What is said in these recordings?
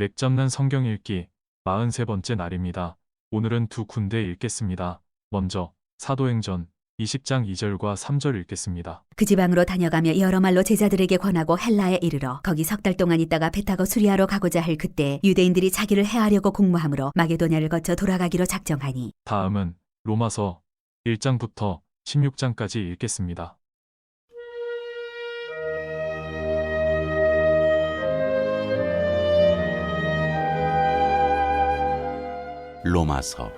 맥 잡는 성경 읽기 43번째 날입니다. 오늘은 두 군데 읽겠습니다. 먼저 사도행전 20장 2절과 3절 읽겠습니다. 그 지방으로 다녀가며 여러 말로 제자들에게 권하고 헬라에 이르러 거기 석 달 동안 있다가 배 타고 수리아로 가고자 할 그때 유대인들이 자기를 해하려고 공모함으로 마게도냐를 거쳐 돌아가기로 작정하니 다음은 로마서 1장부터 16장까지 읽겠습니다. 로마서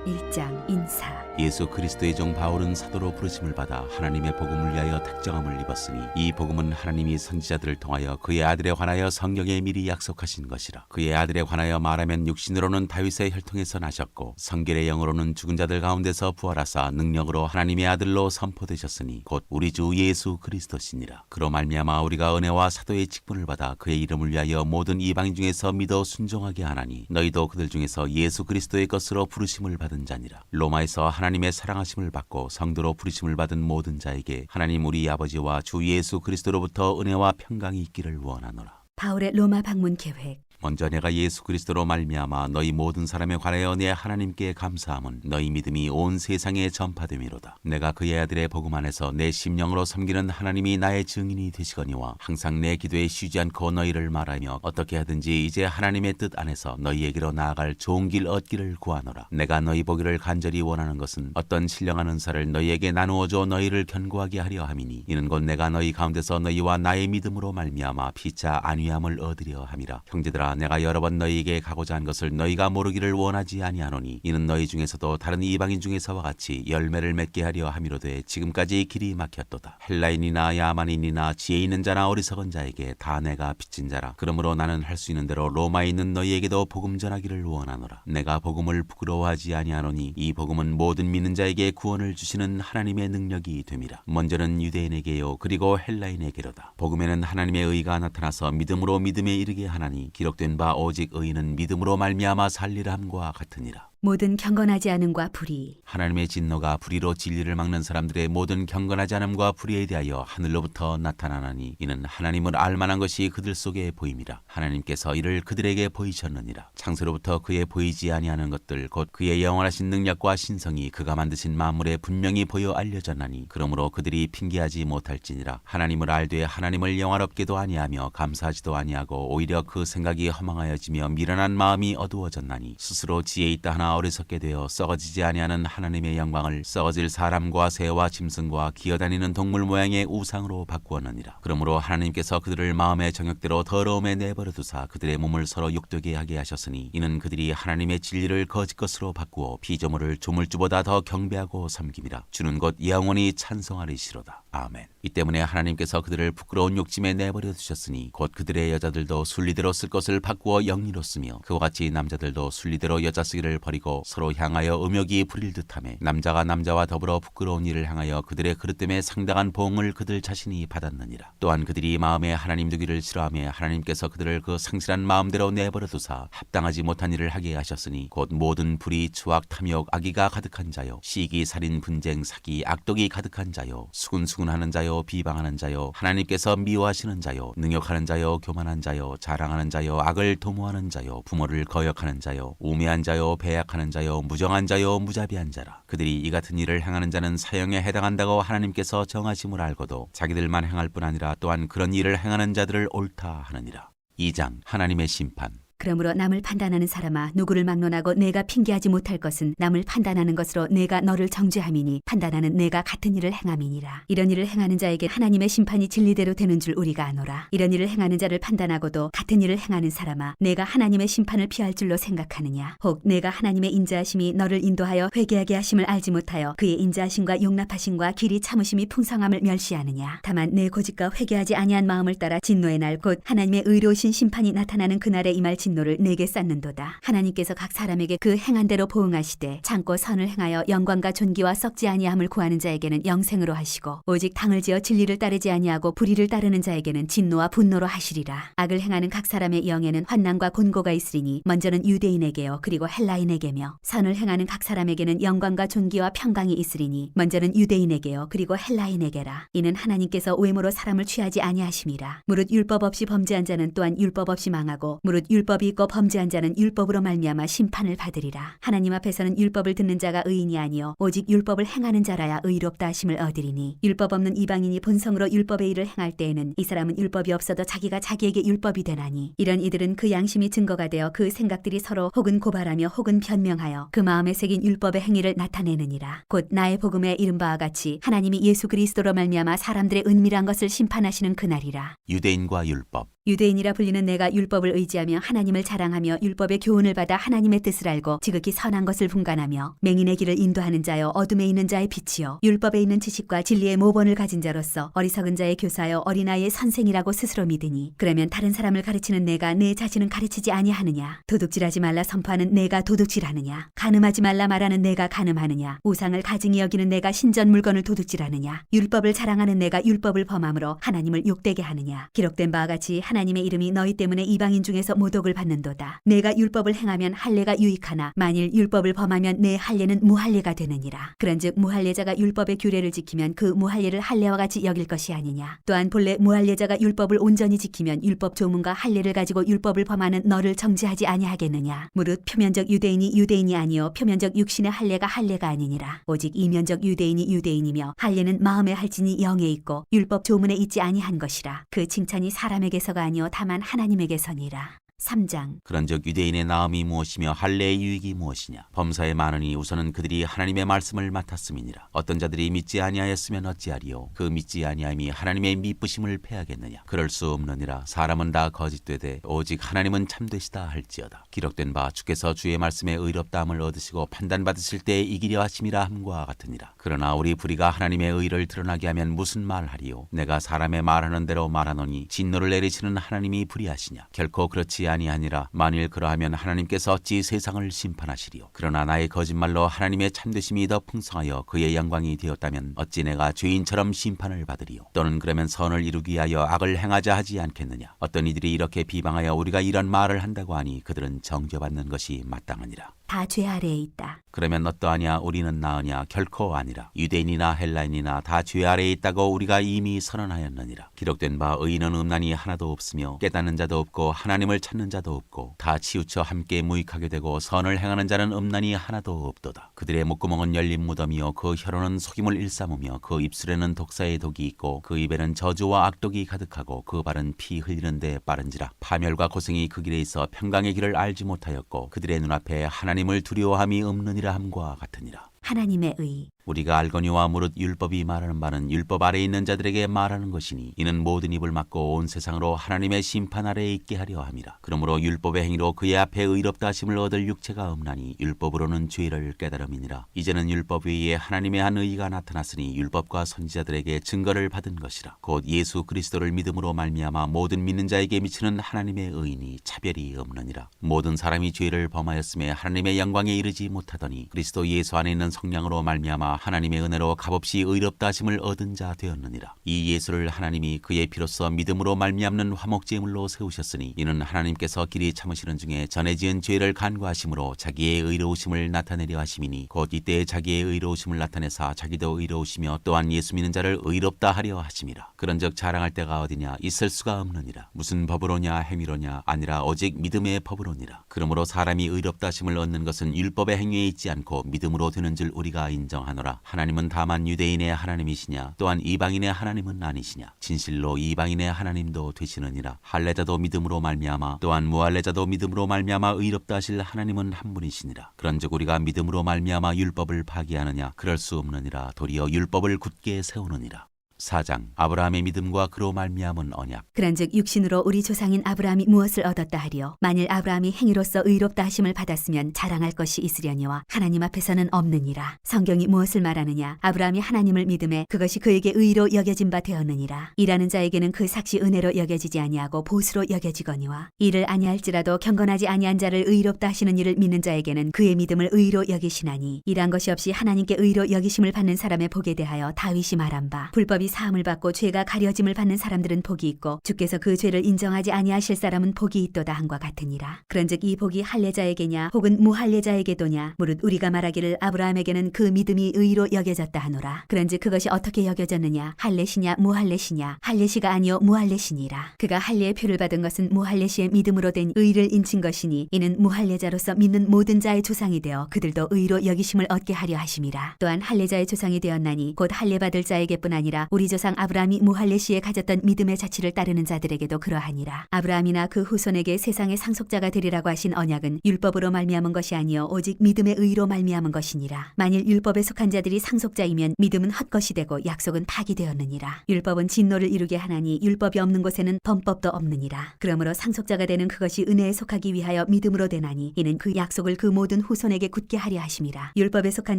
1장 인사. 예수 그리스도의 종 바울은 사도로 부르심을 받아 하나님의 복음을 위하여 택정함을 입었으니 이 복음은 하나님이 선지자들을 통하여 그의 아들에 관하여 성경에 미리 약속하신 것이라. 그의 아들에 관하여 말하면 육신으로는 다윗의 혈통에서 나셨고 성결의 영으로는 죽은 자들 가운데서 부활하사 능력으로 하나님의 아들로 선포되셨으니 곧 우리 주 예수 그리스도시니라. 그로 말미암아 우리가 은혜와 사도의 직분을 받아 그의 이름을 위하여 모든 이방인 중에서 믿어 순종하게 하나니 너희도 그들 중에서 예수 그리스도의 것으로 부르심을 받은 자니라. 로마에서 하나님의 사랑하심을 받고 성도로 부르심을 받은 모든 자에게 하나님 우리 아버지와 주 예수 그리스도로부터 은혜와 평강이 있기를 원하노라. 바울의 로마 방문 계획. 먼저 내가 예수 그리스도로 말미암아 너희 모든 사람에 관하여 내 하나님께 감사함은 너희 믿음이 온 세상에 전파됨이로다. 내가 그의 아들의 복음 안에서 내 심령으로 섬기는 하나님이 나의 증인이 되시거니와 항상 내 기도에 쉬지 않고 너희를 말하며 어떻게 하든지 이제 하나님의 뜻 안에서 너희에게로 나아갈 좋은 길 얻기를 구하노라. 내가 너희 보기를 간절히 원하는 것은 어떤 신령한 은사를 너희에게 나누어줘 너희를 견고하게 하려 함이니 이는 곧 내가 너희 가운데서 너희와 나의 믿음으로 말미암아 피차 안위함을 얻으려 함이라. 형제들아, 내가 여러 번 너희에게 가고자 한 것을 너희가 모르기를 원하지 아니하노니 이는 너희 중에서도 다른 이방인 중에서와 같이 열매를 맺게 하려 함이로되 지금까지 길이 막혔도다. 헬라인이나 야만인이나 지혜 있는 자나 어리석은 자에게 다 내가 빚진 자라. 그러므로 나는 할 수 있는 대로 로마에 있는 너희에게도 복음 전하기를 원하노라. 내가 복음을 부끄러워하지 아니하노니 이 복음은 모든 믿는 자에게 구원을 주시는 하나님의 능력이 됨이라. 먼저는 유대인에게요 그리고 헬라인에게로다. 복음에는 하나님의 의가 나타나서 믿음으로 믿음에 이르게 하나니 기록된 바 오직 의인은 믿음으로 말미암아 살리라 함과 같으니라. 모든 경건하지 않음과 불의. 하나님의 진노가 불의로 진리를 막는 사람들의 모든 경건하지 않음과 불의에 대하여 하늘로부터 나타나나니 이는 하나님을 알만한 것이 그들 속에 보임이라. 하나님께서 이를 그들에게 보이셨느니라. 창세로부터 그의 보이지 아니하는 것들 곧 그의 영원하신 능력과 신성이 그가 만드신 만물에 분명히 보여 알려졌나니 그러므로 그들이 핑계하지 못할지니라. 하나님을 알되 하나님을 영화롭게도 아니하며 감사하지도 아니하고 오히려 그 생각이 허망하여지며 미련한 마음이 어두워졌나니 스스로 지혜 있다 하나 어리석게 되어 썩어지지 아니하는 하나님의 영광을 썩어질 사람과 새와 짐승과 기어다니는 동물 모양의 우상으로 바꾸었느니라. 그러므로 하나님께서 그들을 마음의 정욕대로 더러움에 내버려 두사 그들의 몸을 서로 욕되게 하게 하셨으니 이는 그들이 하나님의 진리를 거짓 것으로 바꾸어 피조물을 조물주보다 더 경배하고 섬김이라. 주는 곧 영원히 찬송하리시로다. 아멘. 이 때문에 하나님께서 그들을 부끄러운 욕심에 내버려 두셨으니 곧 그들의 여자들도 순리대로 쓸 것을 바꾸어 영리로 쓰며 그와 같이 남자들도 순리대로 여자 쓰기를 버리고 서로 향하여 음욕이 부릴 듯하며 남자가 남자와 더불어 부끄러운 일을 향하여 그들의 그릇됨에 상당한 보응을 그들 자신이 받았느니라. 또한 그들이 마음에 하나님 두기를 싫어하며 하나님께서 그들을 그 상실한 마음대로 내버려 두사 합당하지 못한 일을 하게 하셨으니 곧 모든 불의, 추악, 탐욕, 악의가 가득한 자요 시기, 살인, 분쟁, 사기, 악독이 가득한 자요 수군수군하는 자요 비방하는 자요 하나님께서 미워하시는 자요 능욕하는 자요 교만한 자요 자랑하는 자요 악을 도모하는 자요 부모를 거역하는 자요 우매한 자요 배약하는 자요 무정한 자요 무자비한 자라. 그들이 이 같은 일을 행하는 자는 사형에 해당한다고 하나님께서 정하심을 알고도 자기들만 행할 뿐 아니라 또한 그런 일을 행하는 자들을 옳다 하느니라. 2장 하나님의 심판. 그러므로 남을 판단하는 사람아 누구를 막론하고 내가 핑계하지 못할 것은 남을 판단하는 것으로 내가 너를 정죄함이니 판단하는 내가 같은 일을 행함이니라. 이런 일을 행하는 자에게 하나님의 심판이 진리대로 되는 줄 우리가 아노라. 이런 일을 행하는 자를 판단하고도 같은 일을 행하는 사람아 내가 하나님의 심판을 피할 줄로 생각하느냐. 혹 내가 하나님의 인자하심이 너를 인도하여 회개하게 하심을 알지 못하여 그의 인자하심과 용납하심과 길이 참으심이 풍성함을 멸시하느냐. 다만 내 고집과 회개하지 아니한 마음을 따라 진노의 날 곧 하나님의 의로우신 심판이 나타나는 그날에 임할 진노를 내게 쌓는도다. 하나님께서 각 사람에게 그 행한 대로 보응하시되 참고 선을 행하여 영광과 존귀와 썩지 아니함을 구하는 자에게는 영생으로 하시고 오직 당을 지어 진리를 따르지 아니하고 불의를 따르는 자에게는 진노와 분노로 하시리라. 악을 행하는 각 사람의 영에는 환난과 곤고가 있으리니 먼저는 유대인에게요 그리고 헬라인에게며 선을 행하는 각 사람에게는 영광과 존귀와 평강이 있으리니 먼저는 유대인에게요 그리고 헬라인에게라. 이는 하나님께서 외모로 사람을 취하지 아니하심이라. 무릇 율법 없이 범죄한 자는 또한 율법 없이 망하고 무릇 율법이 있고 범죄한 자는 율법으로 말미암아 심판을 받으리라. 하나님 앞에서는 율법을 듣는 자가 의인이 아니요 오직 율법을 행하는 자라야 의롭다 하심을 얻으리니 율법 없는 이방인이 본성으로 율법의 일을 행할 때에는 이 사람은 율법이 없어도 자기가 자기에게 율법이 되나니 이런 이들은 그 양심이 증거가 되어 그 생각들이 서로 혹은 고발하며 혹은 변명하여 그 마음에 새긴 율법의 행위를 나타내느니라. 곧 나의 복음에 이른 바와 같이 하나님이 예수 그리스도로 말미암아 사람들의 은밀한 것을 심판하시는 그날이라. 유대인과 율법. 유대인이라 불리는 내가 율법을 의지하며 하나님을 자랑하며 율법의 교훈을 받아 하나님의 뜻을 알고 지극히 선한 것을 분간하며 맹인의 길을 인도하는 자여 어둠에 있는 자의 빛이요 율법에 있는 지식과 진리의 모본을 가진 자로서 어리석은 자의 교사여 어린아이의 선생이라고 스스로 믿으니 그러면 다른 사람을 가르치는 내가 내 자신은 가르치지 아니하느냐? 도둑질하지 말라 선포하는 내가 도둑질하느냐? 간음하지 말라 말하는 내가 간음하느냐? 우상을 가증히 여기는 내가 신전 물건을 도둑질하느냐? 율법을 자랑하는 내가 율법을 범함으로 하나님을 욕되게 하느냐? 기록된 바와 같이 하나님의 이름이 너희 때문에 이방인 중에서 모독을 받는도다. 내가 율법을 행하면 할례가 유익하나 만일 율법을 범하면 내 할례는 무할례가 되느니라. 그런즉 무할례자가 율법의 규례를 지키면 그 무할례를 할례와 같이 여길 것이 아니냐. 또한 본래 무할례자가 율법을 온전히 지키면 율법 조문과 할례를 가지고 율법을 범하는 너를 정죄하지 아니하겠느냐. 무릇 표면적 유대인이 유대인이 아니요 표면적 육신의 할례가 할례가 아니니라. 오직 이면적 유대인이 유대인이며 할례는 마음에 할지니 영에 있고 율법 조문에 있지 아니한 것이라. 그 칭찬이 사람에게서가 아니요 다만 하나님에게서니라. 3장. 그런즉 유대인의 나음이 무엇이며 할례의 유익이 무엇이냐. 범사에 많으니 우선은 그들이 하나님의 말씀을 맡았음이니라. 어떤 자들이 믿지 아니하였으면 어찌하리요. 그 믿지 아니함이 하나님의 미쁘심을 패하겠느냐. 그럴 수 없느니라. 사람은 다 거짓되되 오직 하나님은 참되시다 할지어다. 기록된 바 주께서 주의 말씀에 의롭다함을 얻으시고 판단받으실 때에 이기려 하심이라 함과 같으니라. 그러나 우리 불의가 하나님의 의를 드러나게 하면 무슨 말하리요. 내가 사람의 말하는 대로 말하노니 진노를 내리시는 하나님이 불의하시냐. 결코 그렇지 아니하니라. 만일 그러하면 하나님께서 어찌 세상을 심판하시리요. 그러나 나의 거짓말로 하나님의 참되심이 더 풍성하여 그의 영광이 되었다면 어찌 내가 죄인처럼 심판을 받으리요. 또는 그러면 선을 이루기 위하여 악을 행하자 하지 않겠느냐. 어떤 이들이 이렇게 비방하여 우리가 이런 말을 한다고 하니 그들은 정죄받는 것이 마땅하니라. 다 죄 아래에 있다. 그러면 어떠하냐. 우리는 나으냐. 결코 아니라. 유대인이나 헬라인이나 다 죄 아래에 있다고 우리가 이미 선언하였느니라. 기록된 바 의인은 없나니 하나도 없으며 깨닫는 자도 없고 하나님을 찾는 자도 없고 다 치우쳐 함께 무익하게 되고 선을 행하는 자는 없나니 하나도 없도다. 그들의 목구멍은 열린 무덤이요 그 혀로는 속임을 일삼으며 그 입술에는 독사의 독이 있고 그 입에는 저주와 악독이 가득하고 그 발은 피 흘리는 데 빠른지라. 파멸과 고생이 그 길에 있어 평강의 길을 알지 못하였고 그들의 눈앞에 하나님을 두려워함이 없느니라 함과 같으니라. 하나님의 의. 우리가 알거니와 무릇 율법이 말하는 바는 율법 아래에 있는 자들에게 말하는 것이니 이는 모든 입을 막고 온 세상으로 하나님의 심판 아래에 있게 하려 함이라. 그러므로 율법의 행위로 그의 앞에 의롭다 하심을 얻을 육체가 없나니 율법으로는 죄를 깨달음이니라. 이제는 율법 외에 하나님의 한 의가 나타났으니 율법과 선지자들에게 증거를 받은 것이라. 곧 예수 그리스도를 믿음으로 말미암아 모든 믿는 자에게 미치는 하나님의 의인이 차별이 없느니라. 모든 사람이 죄를 범하였음에 하나님의 영광에 이르지 못하더니 그리스도 예수 안에 있는 성령으로 말미암아 하나님의 은혜로 값없이 의롭다 하심을 얻은 자 되었느니라. 이 예수를 하나님이 그의 피로써 믿음으로 말미암는 화목제물로 세우셨으니 이는 하나님께서 길이 참으시는 중에 전에 지은 죄를 간구하심으로 자기의 의로우심을 나타내려 하심이니 곧 이때에 자기의 의로우심을 나타내사 자기도 의로우시며 또한 예수 믿는 자를 의롭다 하려 하심이라. 그런즉 자랑할 때가 어디냐. 있을 수가 없느니라. 무슨 법으로냐 행위로냐 아니라 오직 믿음의 법으로니라. 그러므로 사람이 의롭다 하심을 얻는 것은 율법의 행위에 있지 않고 믿음으로 되는 줄 우리가 인정하노라. 하나님은 다만 유대인의 하나님이시냐 또한 이방인의 하나님은 아니시냐. 진실로 이방인의 하나님도 되시느니라. 할례자도 믿음으로 말미암아 또한 무할례자도 믿음으로 말미암아 의롭다 하실 하나님은 한 분이시니라. 그런즉 우리가 믿음으로 말미암아 율법을 파기하느냐. 그럴 수 없느니라. 도리어 율법을 굳게 세우느니라. 4장 아브라함의 믿음과 그로 말미암은 언약. 그런즉 육신으로 우리 조상인 아브라함이 무엇을 얻었다 하리요? 만일 아브라함이 행위로서 의롭다 하심을 받았으면 자랑할 것이 있으려니와 하나님 앞에서는 없느니라. 성경이 무엇을 말하느냐? 아브라함이 하나님을 믿음에 그것이 그에게 의로 여겨진 바 되었느니라. 일하는 자에게는 그 삭시 은혜로 여겨지지 아니하고 보수로 여겨지거니와 이를 아니할지라도 경건하지 아니한 자를 의롭다 하시는 이를 믿는 자에게는 그의 믿음을 의로 여기시나니 일한 것이 없이 하나님께 의로 여기심을 받는 사람의 복에 대하여 다윗이 말한 바 불법이 사함을 받고 죄가 가려짐을 받는 사람들은 복이 있고 주께서 그 죄를 인정하지 아니하실 사람은 복이 있도다 한과 같으니라. 그런즉 이 복이 할례자에게냐 혹은 무할례자에게도냐 무릇 우리가 말하기를 아브라함에게는 그 믿음이 의로 여겨졌다 하노라. 그런즉 그것이 어떻게 여겨졌느냐? 할례시냐 무할례시냐? 할례시가 아니요 무할례시니라. 그가 할례의 표를 받은 것은 무할례시의 믿음으로 된 의를 인친 것이니 이는 무할례자로서 믿는 모든 자의 조상이 되어 그들도 의로 여기심을 얻게 하려 하심이라. 또한 할례자의 조상이 되었나니 곧 할례 받을 자에게뿐 아니라 우리 조상 아브라함이 무할례시에 가졌던 믿음의 자취를 따르는 자들에게도 그러하니라. 아브라함이나 그 후손에게 세상의 상속자가 되리라고 하신 언약은 율법으로 말미암은 것이 아니요 오직 믿음의 의로 말미암은 것이니라. 만일 율법에 속한 자들이 상속자이면 믿음은 헛것이 되고 약속은 파기되었느니라. 율법은 진노를 이루게 하나니 율법이 없는 곳에는 범법도 없느니라. 그러므로 상속자가 되는 그것이 은혜에 속하기 위하여 믿음으로 되나니 이는 그 약속을 그 모든 후손에게 굳게 하려 하심이라. 율법에 속한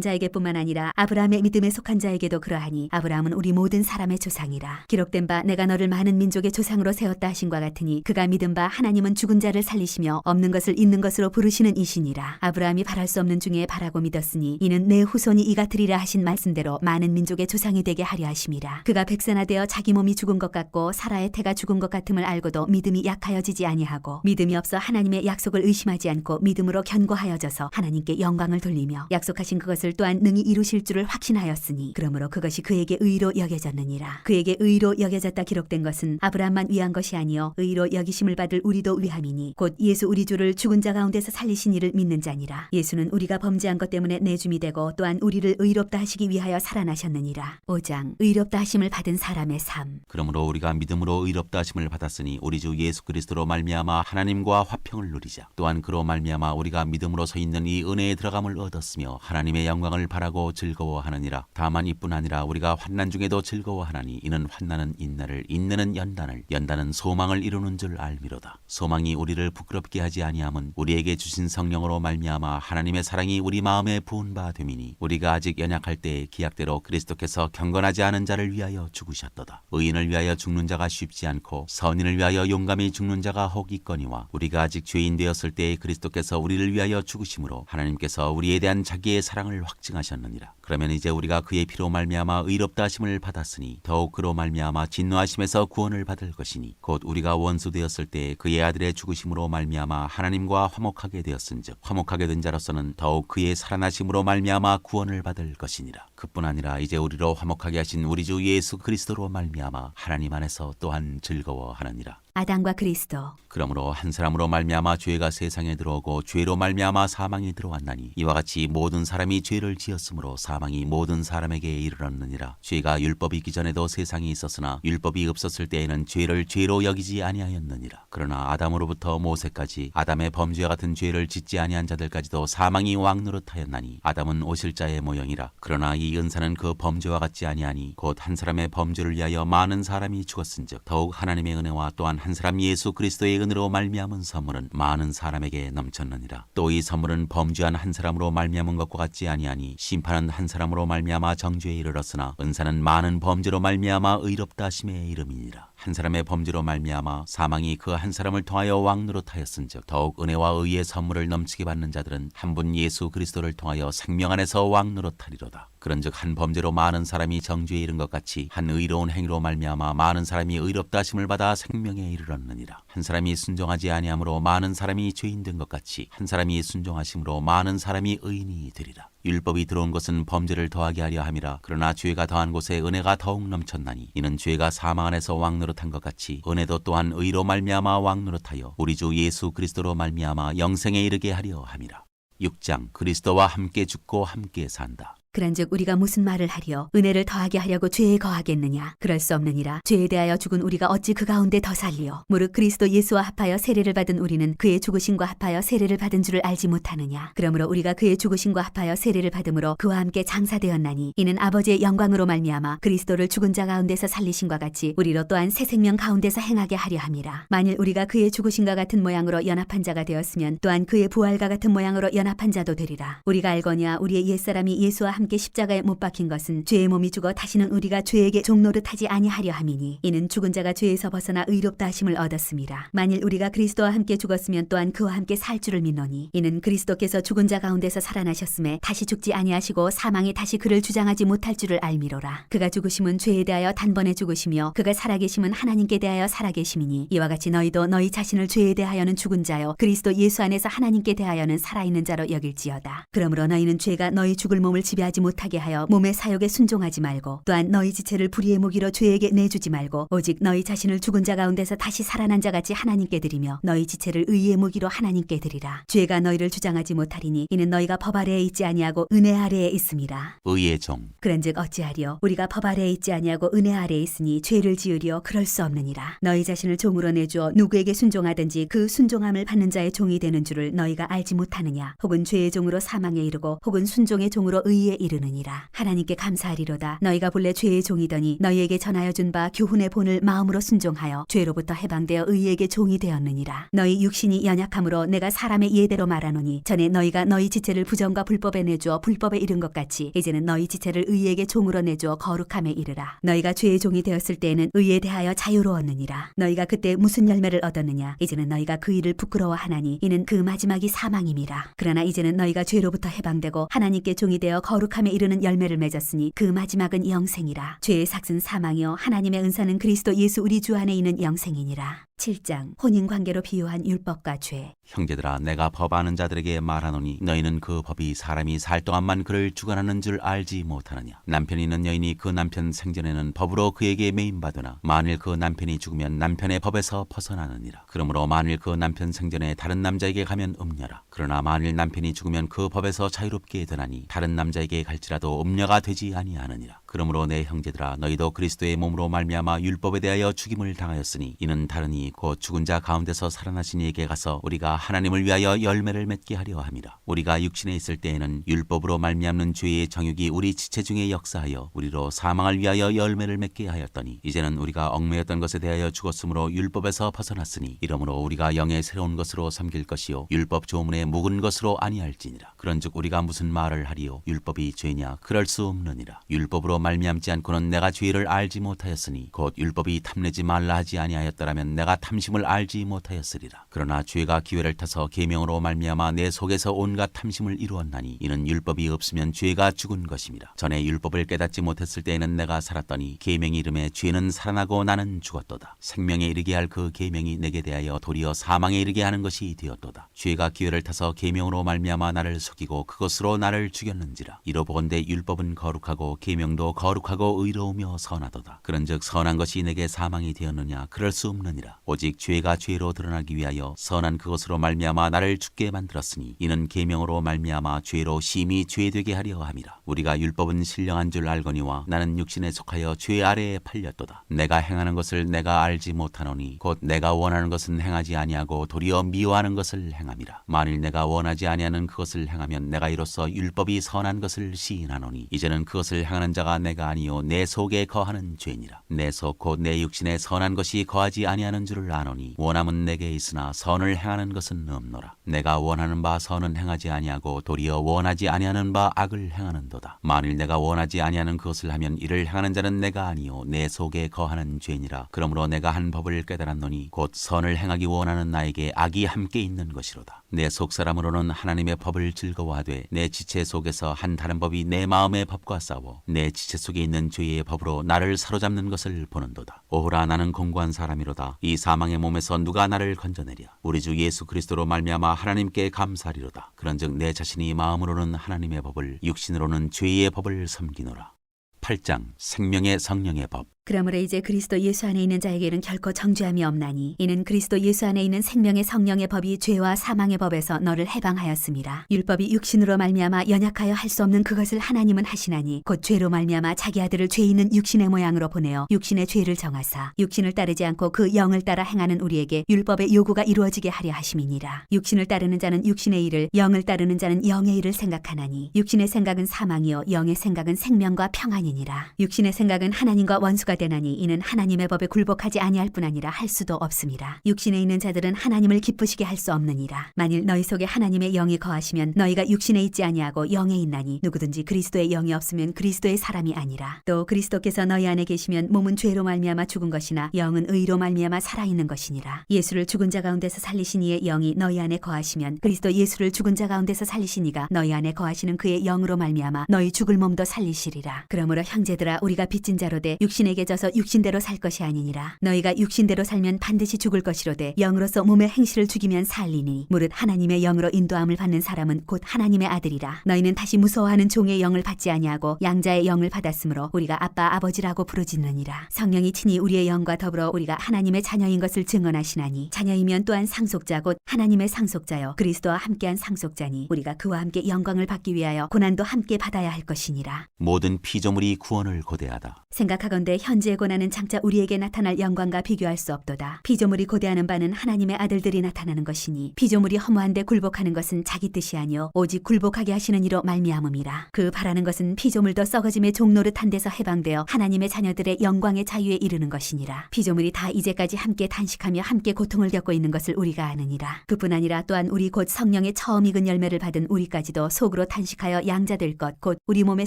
자에게뿐만 아니라 아브라함의 믿음에 속한 자에게도 그러하니 아브라함은 우리 모든 사람의 조상이라. 기록된 바 내가 너를 많은 민족의 조상으로 세웠다 하신과 같으니 그가 믿은 바 하나님은 죽은 자를 살리시며 없는 것을 있는 것으로 부르시는 이시니라. 아브라함이 바랄 수 없는 중에 바라고 믿었으니 이는 내 후손이 이 같으리라 하신 말씀대로 많은 민족의 조상이 되게 하려 하심이라. 그가 백세나되어 자기 몸이 죽은 것 같고 사라의 태가 죽은 것 같음을 알고도 믿음이 약하여지지 아니하고 믿음이 없어 하나님의 약속을 의심하지 않고 믿음으로 견고하여져서 하나님께 영광을 돌리며 약속하신 그것을 또한 능히 이루실 줄을 확신하였으니 그러므로 그것이 그에게 의로 여겨졌느니라. 그에게 의로 여겨졌다 기록된 것은 아브라함만 위한 것이 아니요 의로 여기심을 받을 우리도 위함이니 곧 예수 우리 주를 죽은 자 가운데서 살리신 이를 믿는 자니라. 예수는 우리가 범죄한 것 때문에 내줌이 되고 또한 우리를 의롭다 하시기 위하여 살아나셨느니라. 5장 의롭다 하심을 받은 사람의 삶. 그러므로 우리가 믿음으로 의롭다 하심을 받았으니 우리 주 예수 그리스도로 말미암아 하나님과 화평을 누리자. 또한 그로 말미암아 우리가 믿음으로 서 있는 이 은혜에 들어감을 얻었으며 하나님의 영광을 바라고 즐거워하느니라. 다만 이뿐 아니라 우리가 환난 중에도 즐거워하나니 이는 환난은 인내를, 인내는 연단을, 연단은 소망을 이루는 줄 알미로다. 소망이 우리를 부끄럽게 하지 아니함은 우리에게 주신 성령으로 말미암아 하나님의 사랑이 우리 마음에 부은 바 됨이니 우리가 아직 연약할 때 기약대로 그리스도께서 경건하지 않은 자를 위하여 죽으셨도다. 의인을 위하여 죽는 자가 쉽지 않고 선인을 위하여 용감히 죽는 자가 혹 있거니와 우리가 아직 죄인 되었을 때 그리스도께서 우리를 위하여 죽으심으로 하나님께서 우리에 대한 자기의 사랑을 확증하셨느니라. 그러면 이제 우리가 그의 피로 말미암아 의롭다 하심을 받았으니 더욱 그로 말미암아 진노하심에서 구원을 받을 것이니 곧 우리가 원수 되었을 때 그의 아들의 죽으심으로 말미암아 하나님과 화목하게 되었은즉 화목하게 된 자로서는 더욱 그의 살아나심으로 말미암아 구원을 받을 것이니라. 그뿐 아니라 이제 우리로 화목하게 하신 우리 주 예수 그리스도로 말미암아 하나님 안에서 또한 즐거워하느니라. 아담과 그리스도. 그러므로 한 사람으로 말미암아 죄가 세상에 들어오고 죄로 말미암아 사망이 들어왔나니 이와 같이 모든 사람이 죄를 지었으므로 사망이 모든 사람에게 이르렀느니라. 죄가 율법이 있기 전에도 세상이 있었으나 율법이 없었을 때에는 죄를 죄로 여기지 아니하였느니라. 그러나 아담으로부터 모세까지 아담의 범죄와 같은 죄를 짓지 아니한 자들까지도 사망이 왕노릇하였나니 아담은 오실 자의 모형이라. 그러나 이 은사는 그 범죄와 같지 아니하니 곧 한 사람의 범죄를 위하여 많은 사람이 죽었은즉 더욱 하나님의 은혜와 또한 한 사람 예수 그리스도의 은혜로 말미암은 선물은 많은 사람에게 넘쳤느니라. 또 이 선물은 범죄한 한 사람으로 말미암은 것과 같지 아니하니 심판은 한 사람으로 말미암아 정죄에 이르렀으나 은사는 많은 범죄로 말미암아 의롭다 하심에 이름이니라. 한 사람의 범죄로 말미암아 사망이 그 한 사람을 통하여 왕노릇하였은즉 더욱 은혜와 의의 선물을 넘치게 받는 자들은 한 분 예수 그리스도를 통하여 생명 안에서 왕노릇하리로다. 그런즉 한 범죄로 많은 사람이 정죄에 이른 것 같이 한 의로운 행위로 말미암아 많은 사람이 의롭다 하심을 받아 생명에 이르렀느니라. 한 사람이 순종하지 아니함으로 많은 사람이 죄인 된 것 같이 한 사람이 순종하심으로 많은 사람이 의인이 되리라. 율법이 들어온 것은 범죄를 더하게 하려 함이라. 그러나 죄가 더한 곳에 은혜가 더욱 넘쳤나니 이는 죄가 사망 안에서 왕노릇한 것 같이 은혜도 또한 의로 말미암아 왕노릇하여 우리 주 예수 그리스도로 말미암아 영생에 이르게 하려 함이라. 6장 그리스도와 함께 죽고 함께 산다. 그런즉 우리가 무슨 말을 하리요? 은혜를 더하게 하려고 죄에 거하겠느냐? 그럴 수 없느니라. 죄에 대하여 죽은 우리가 어찌 그 가운데 더 살리요? 무릇 그리스도 예수와 합하여 세례를 받은 우리는 그의 죽으심과 합하여 세례를 받은 줄을 알지 못하느냐? 그러므로 우리가 그의 죽으심과 합하여 세례를 받음으로 그와 함께 장사되었나니 이는 아버지의 영광으로 말미암아 그리스도를 죽은 자 가운데서 살리신과 같이 우리로 또한 새 생명 가운데서 행하게 하려 함이라. 만일 우리가 그의 죽으심과 같은 모양으로 연합한 자가 되었으면 또한 그의 부활과 같은 모양으로 연합한 자도 되리라. 우리가 알거니와 우리의 옛사람이 예수와 함께 십자가에 못 박힌 것은 죄의 몸이 죽어 다시는 우리가 죄에게 종노릇하지 아니하려 함이니 이는 죽은 자가 죄에서 벗어나 의롭다 하심을 얻었습니다. 만일 우리가 그리스도와 함께 죽었으면 또한 그와 함께 살 줄을 믿노니 이는 그리스도께서 죽은 자 가운데서 살아나셨음에 다시 죽지 아니하시고 사망이 다시 그를 주장하지 못할 줄을 알미로라. 그가 죽으심은 죄에 대하여 단번에 죽으시며 그가 살아계심은 하나님께 대하여 살아계심이니 이와 같이 너희도 너희 자신을 죄에 대하여는 죽은 자요 그리스도 예수 안에서 하나님께 대하여는 살아있는 자로 여길지어다. 그러므로 너희는 죄가 너희 죽을 몸을 지배하지 못하게 하여 몸의 사욕에 순종하지 말고 또한 너희 지체를 불의의 무기로 죄에게 내주지 말고 오직 너희 자신을 죽은 자 가운데서 다시 살아난 자같이 하나님께 드리며 너희 지체를 의의 무기로 하나님께 드리라. 죄가 너희를 주장하지 못하리니 이는 너희가 법 아래에 있지 아니하고 은혜 아래에 있음이라. 의의 종. 그런즉 어찌하리요? 우리가 법 아래에 있지 아니하고 은혜 아래에 있으니 죄를 지으리요? 그럴 수 없느니라. 너희 자신을 종으로 내주어 누구에게 순종하든지 그 순종함을 받는 자의 종이 되는 줄을 너희가 알지 못하느냐? 혹은 죄의 종으로 사망에 이르고 혹은 순종의 종으로 의에 이르느니라. 하나님께 감사하리로다. 너희가 본래 죄의 종이더니 너희에게 전하여 준 바 교훈의 본을 마음으로 순종하여 죄로부터 해방되어 의에게 종이 되었느니라. 너희 육신이 연약함으로 내가 사람의 예대로 말하노니 전에 너희가 너희 지체를 부정과 불법에 내주어 불법에 이른 것 같이 이제는 너희 지체를 의에게 종으로 내주어 거룩함에 이르라. 너희가 죄의 종이 되었을 때에는 의에 대하여 자유로웠느니라. 너희가 그때 무슨 열매를 얻었느냐? 이제는 너희가 그 일을 부끄러워하나니 이는 그 마지막이 사망임이라. 그러나 이제는 너희가 죄로부터 해방되고 하나님께 종이 되어 거룩함에 이르는 열매를 맺었으니 그 마지막은 영생이라. 죄의 삭은 사망이요 하나님의 은사는 그리스도 예수 우리 주 안에 있는 영생이니라. 7장 혼인관계로 비유한 율법과 죄. 형제들아 내가 법 아는 자들에게 말하노니 너희는 그 법이 사람이 살 동안만 그를 주관하는 줄 알지 못하느냐. 남편이 있는 여인이 그 남편 생전에는 법으로 그에게 매임받으나 만일 그 남편이 죽으면 남편의 법에서 벗어나느니라. 그러므로 만일 그 남편 생전에 다른 남자에게 가면 음녀라. 그러나 만일 남편이 죽으면 그 법에서 자유롭게 되나니 다른 남자에게 갈지라도 음녀가 되지 아니하느니라. 그러므로 내 형제들아 너희도 그리스도의 몸으로 말미암아 율법에 대하여 죽임을 당하였으니 이는 다르니 곧 죽은 자 가운데서 살아나신 이에게 가서 우리가 하나님을 위하여 열매를 맺게 하려 함이라. 우리가 육신에 있을 때에는 율법으로 말미암는 죄의 정욕이 우리 지체 중에 역사하여 우리로 사망을 위하여 열매를 맺게 하였더니 이제는 우리가 얽매였던 것에 대하여 죽었으므로 율법에서 벗어났으니 이러므로 우리가 영의 새로운 것으로 섬길 것이요 율법 조문에 묵은 것으로 아니할지니라. 그런즉 우리가 무슨 말을 하리요? 율법이 죄냐? 그럴 수 없느니라. 율법으로 말미암지 않고는 내가 죄를 알지 못하였으니 곧 율법이 탐내지 말라 하지 아니하였더라면 내가 탐심을 알지 못하였으리라. 그러나 죄가 기회를 타서 계명으로 말미암아 내 속에서 온갖 탐심을 이루었나니 이는 율법이 없으면 죄가 죽은 것임이라. 전에 율법을 깨닫지 못했을 때에는 내가 살았더니 계명이 이름에 죄는 살아나고 나는 죽었도다. 생명에 이르게 할 그 계명이 내게 대하여 도리어 사망에 이르게 하는 것이 되었도다. 죄가 기회를 타서 계명으로 말미암아 나를 속이고 그것으로 나를 죽였는지라. 이로보건대 율법은 거룩하고 계명도 거룩하고 의로우며 선하도다. 그런즉 선한 것이 내게 사망이 되었느냐? 그럴 수 없느니라. 오직 죄가 죄로 드러나기 위하여 선한 그것으로 말미암아 나를 죽게 만들었으니 이는 계명으로 말미암아 죄로 심히 죄되게 하려 함이라. 우리가 율법은 신령한 줄 알거니와 나는 육신에 속하여 죄 아래에 팔렸도다. 내가 행하는 것을 내가 알지 못하노니 곧 내가 원하는 것은 행하지 아니하고 도리어 미워하는 것을 행함이라. 만일 내가 원하지 아니하는 그것을 행하면 내가 이로써 율법이 선한 것을 시인하노니 이제는 그것을 행하는 자가 내가 아니요 내 속에 거하는 죄니라. 내 속 곧 내 육신에 선한 것이 거하지 아니하는 줄을 아노니 원함은 내게 있으나 선을 행하는 것은 없노라. 내가 원하는 바 선은 행하지 아니하고 도리어 원하지 아니하는 바 악을 행하는도다. 만일 내가 원하지 아니하는 그것을 하면 이를 행하는 자는 내가 아니요 내 속에 거하는 죄니라. 그러므로 내가 한 법을 깨달았노니 곧 선을 행하기 원하는 나에게 악이 함께 있는 것이로다. 내 속사람으로는 하나님의 법을 즐거워하되 내 지체 속에서 한 다른 법이 내 마음의 법과 싸워 내 지체 속에 있는 죄의 법으로 나를 사로잡는 것을 보는도다. 오호라 나는 공고한 사람이로다. 이 사망의 몸에서 누가 나를 건져내랴. 우리 주 예수 그리스도로 말미암아 하나님께 감사하리로다. 그런즉 내 자신이 마음으로는 하나님의 법을 육신으로는 죄의 법을 섬기노라. 8장 생명의 성령의 법. 그러므로 이제 그리스도 예수 안에 있는 자에게는 결코 정죄함이 없나니 이는 그리스도 예수 안에 있는 생명의 성령의 법이 죄와 사망의 법에서 너를 해방하였습니다. 율법이 육신으로 말미암아 연약하여 할 수 없는 그것을 하나님은 하시나니 곧 죄로 말미암아 자기 아들을 죄 있는 육신의 모양으로 보내어 육신의 죄를 정하사 육신을 따르지 않고 그 영을 따라 행하는 우리에게 율법의 요구가 이루어지게 하려 하심이니라. 육신을 따르는 자는 육신의 일을, 영을 따르는 자는 영의 일을 생각하나니 육신의 생각은 사망이요 영의 생각은 생명과 평안이니라. 육신의 생각은 하나님과 원수가 되나니 이는 하나님의 법에 굴복하지 아니할 뿐 아니라 할 수도 없습니다. 육신에 있는 자들은 하나님을 기쁘시게 할 수 없느니라. 만일 너희 속에 하나님의 영이 거하시면 너희가 육신에 있지 아니하고 영에 있나니 누구든지 그리스도의 영이 없으면 그리스도의 사람이 아니라. 또 그리스도께서 너희 안에 계시면 몸은 죄로 말미암아 죽은 것이나 영은 의로 말미암아 살아있는 것이니라. 예수를 죽은 자 가운데서 살리신 이의 영이 너희 안에 거하시면 그리스도 예수를 죽은 자 가운데서 살리신 이가 너희 안에 거하시는 그의 영으로 말미암아 너희 죽을 몸도 살리시리라. 그러므로 형제들아 우리가 빚진 자로되 육신에게 져서 육신대로 살 것이 아니니라. 너희가 육신대로 살면 반드시 죽을 것이로되 영으로서 몸의 행실을 죽이면 살리니 무릇 하나님의 영으로 인도함을 받는 사람은 곧 하나님의 아들이라. 너희는 다시 무서워하는 종의 영을 받지 아니하고 양자의 영을 받았으므로 우리가 아빠 아버지라고 부르짖느니라. 성령이 친히 우리의 영과 더불어 우리가 하나님의 자녀인 것을 증언하시나니 자녀이면 또한 상속자 곧 하나님의 상속자요 그리스도와 함께한 상속자니 우리가 그와 함께 영광을 받기 위하여 고난도 함께 받아야 할 것이니라. 모든 피조물이 구원을 고대하다. 생각하건대 현재의 고난은 장차 우리에게 나타날 영광과 비교할 수 없도다. 피조물이 고대하는 바는 하나님의 아들들이 나타나는 것이니 피조물이 허무한데 굴복하는 것은 자기 뜻이 아니요 오직 굴복하게 하시는 이로 말미암음이라. 그 바라는 것은 피조물도 썩어짐의 종노릇한 데서 해방되어 하나님의 자녀들의 영광의 자유에 이르는 것이니라. 피조물이 다 이제까지 함께 단식하며 함께 고통을 겪고 있는 것을 우리가 아느니라. 그뿐 아니라 또한 우리 곧 성령의 처음 익은 열매를 받은 우리까지도 속으로 단식하여 양자될 것 곧 우리 몸의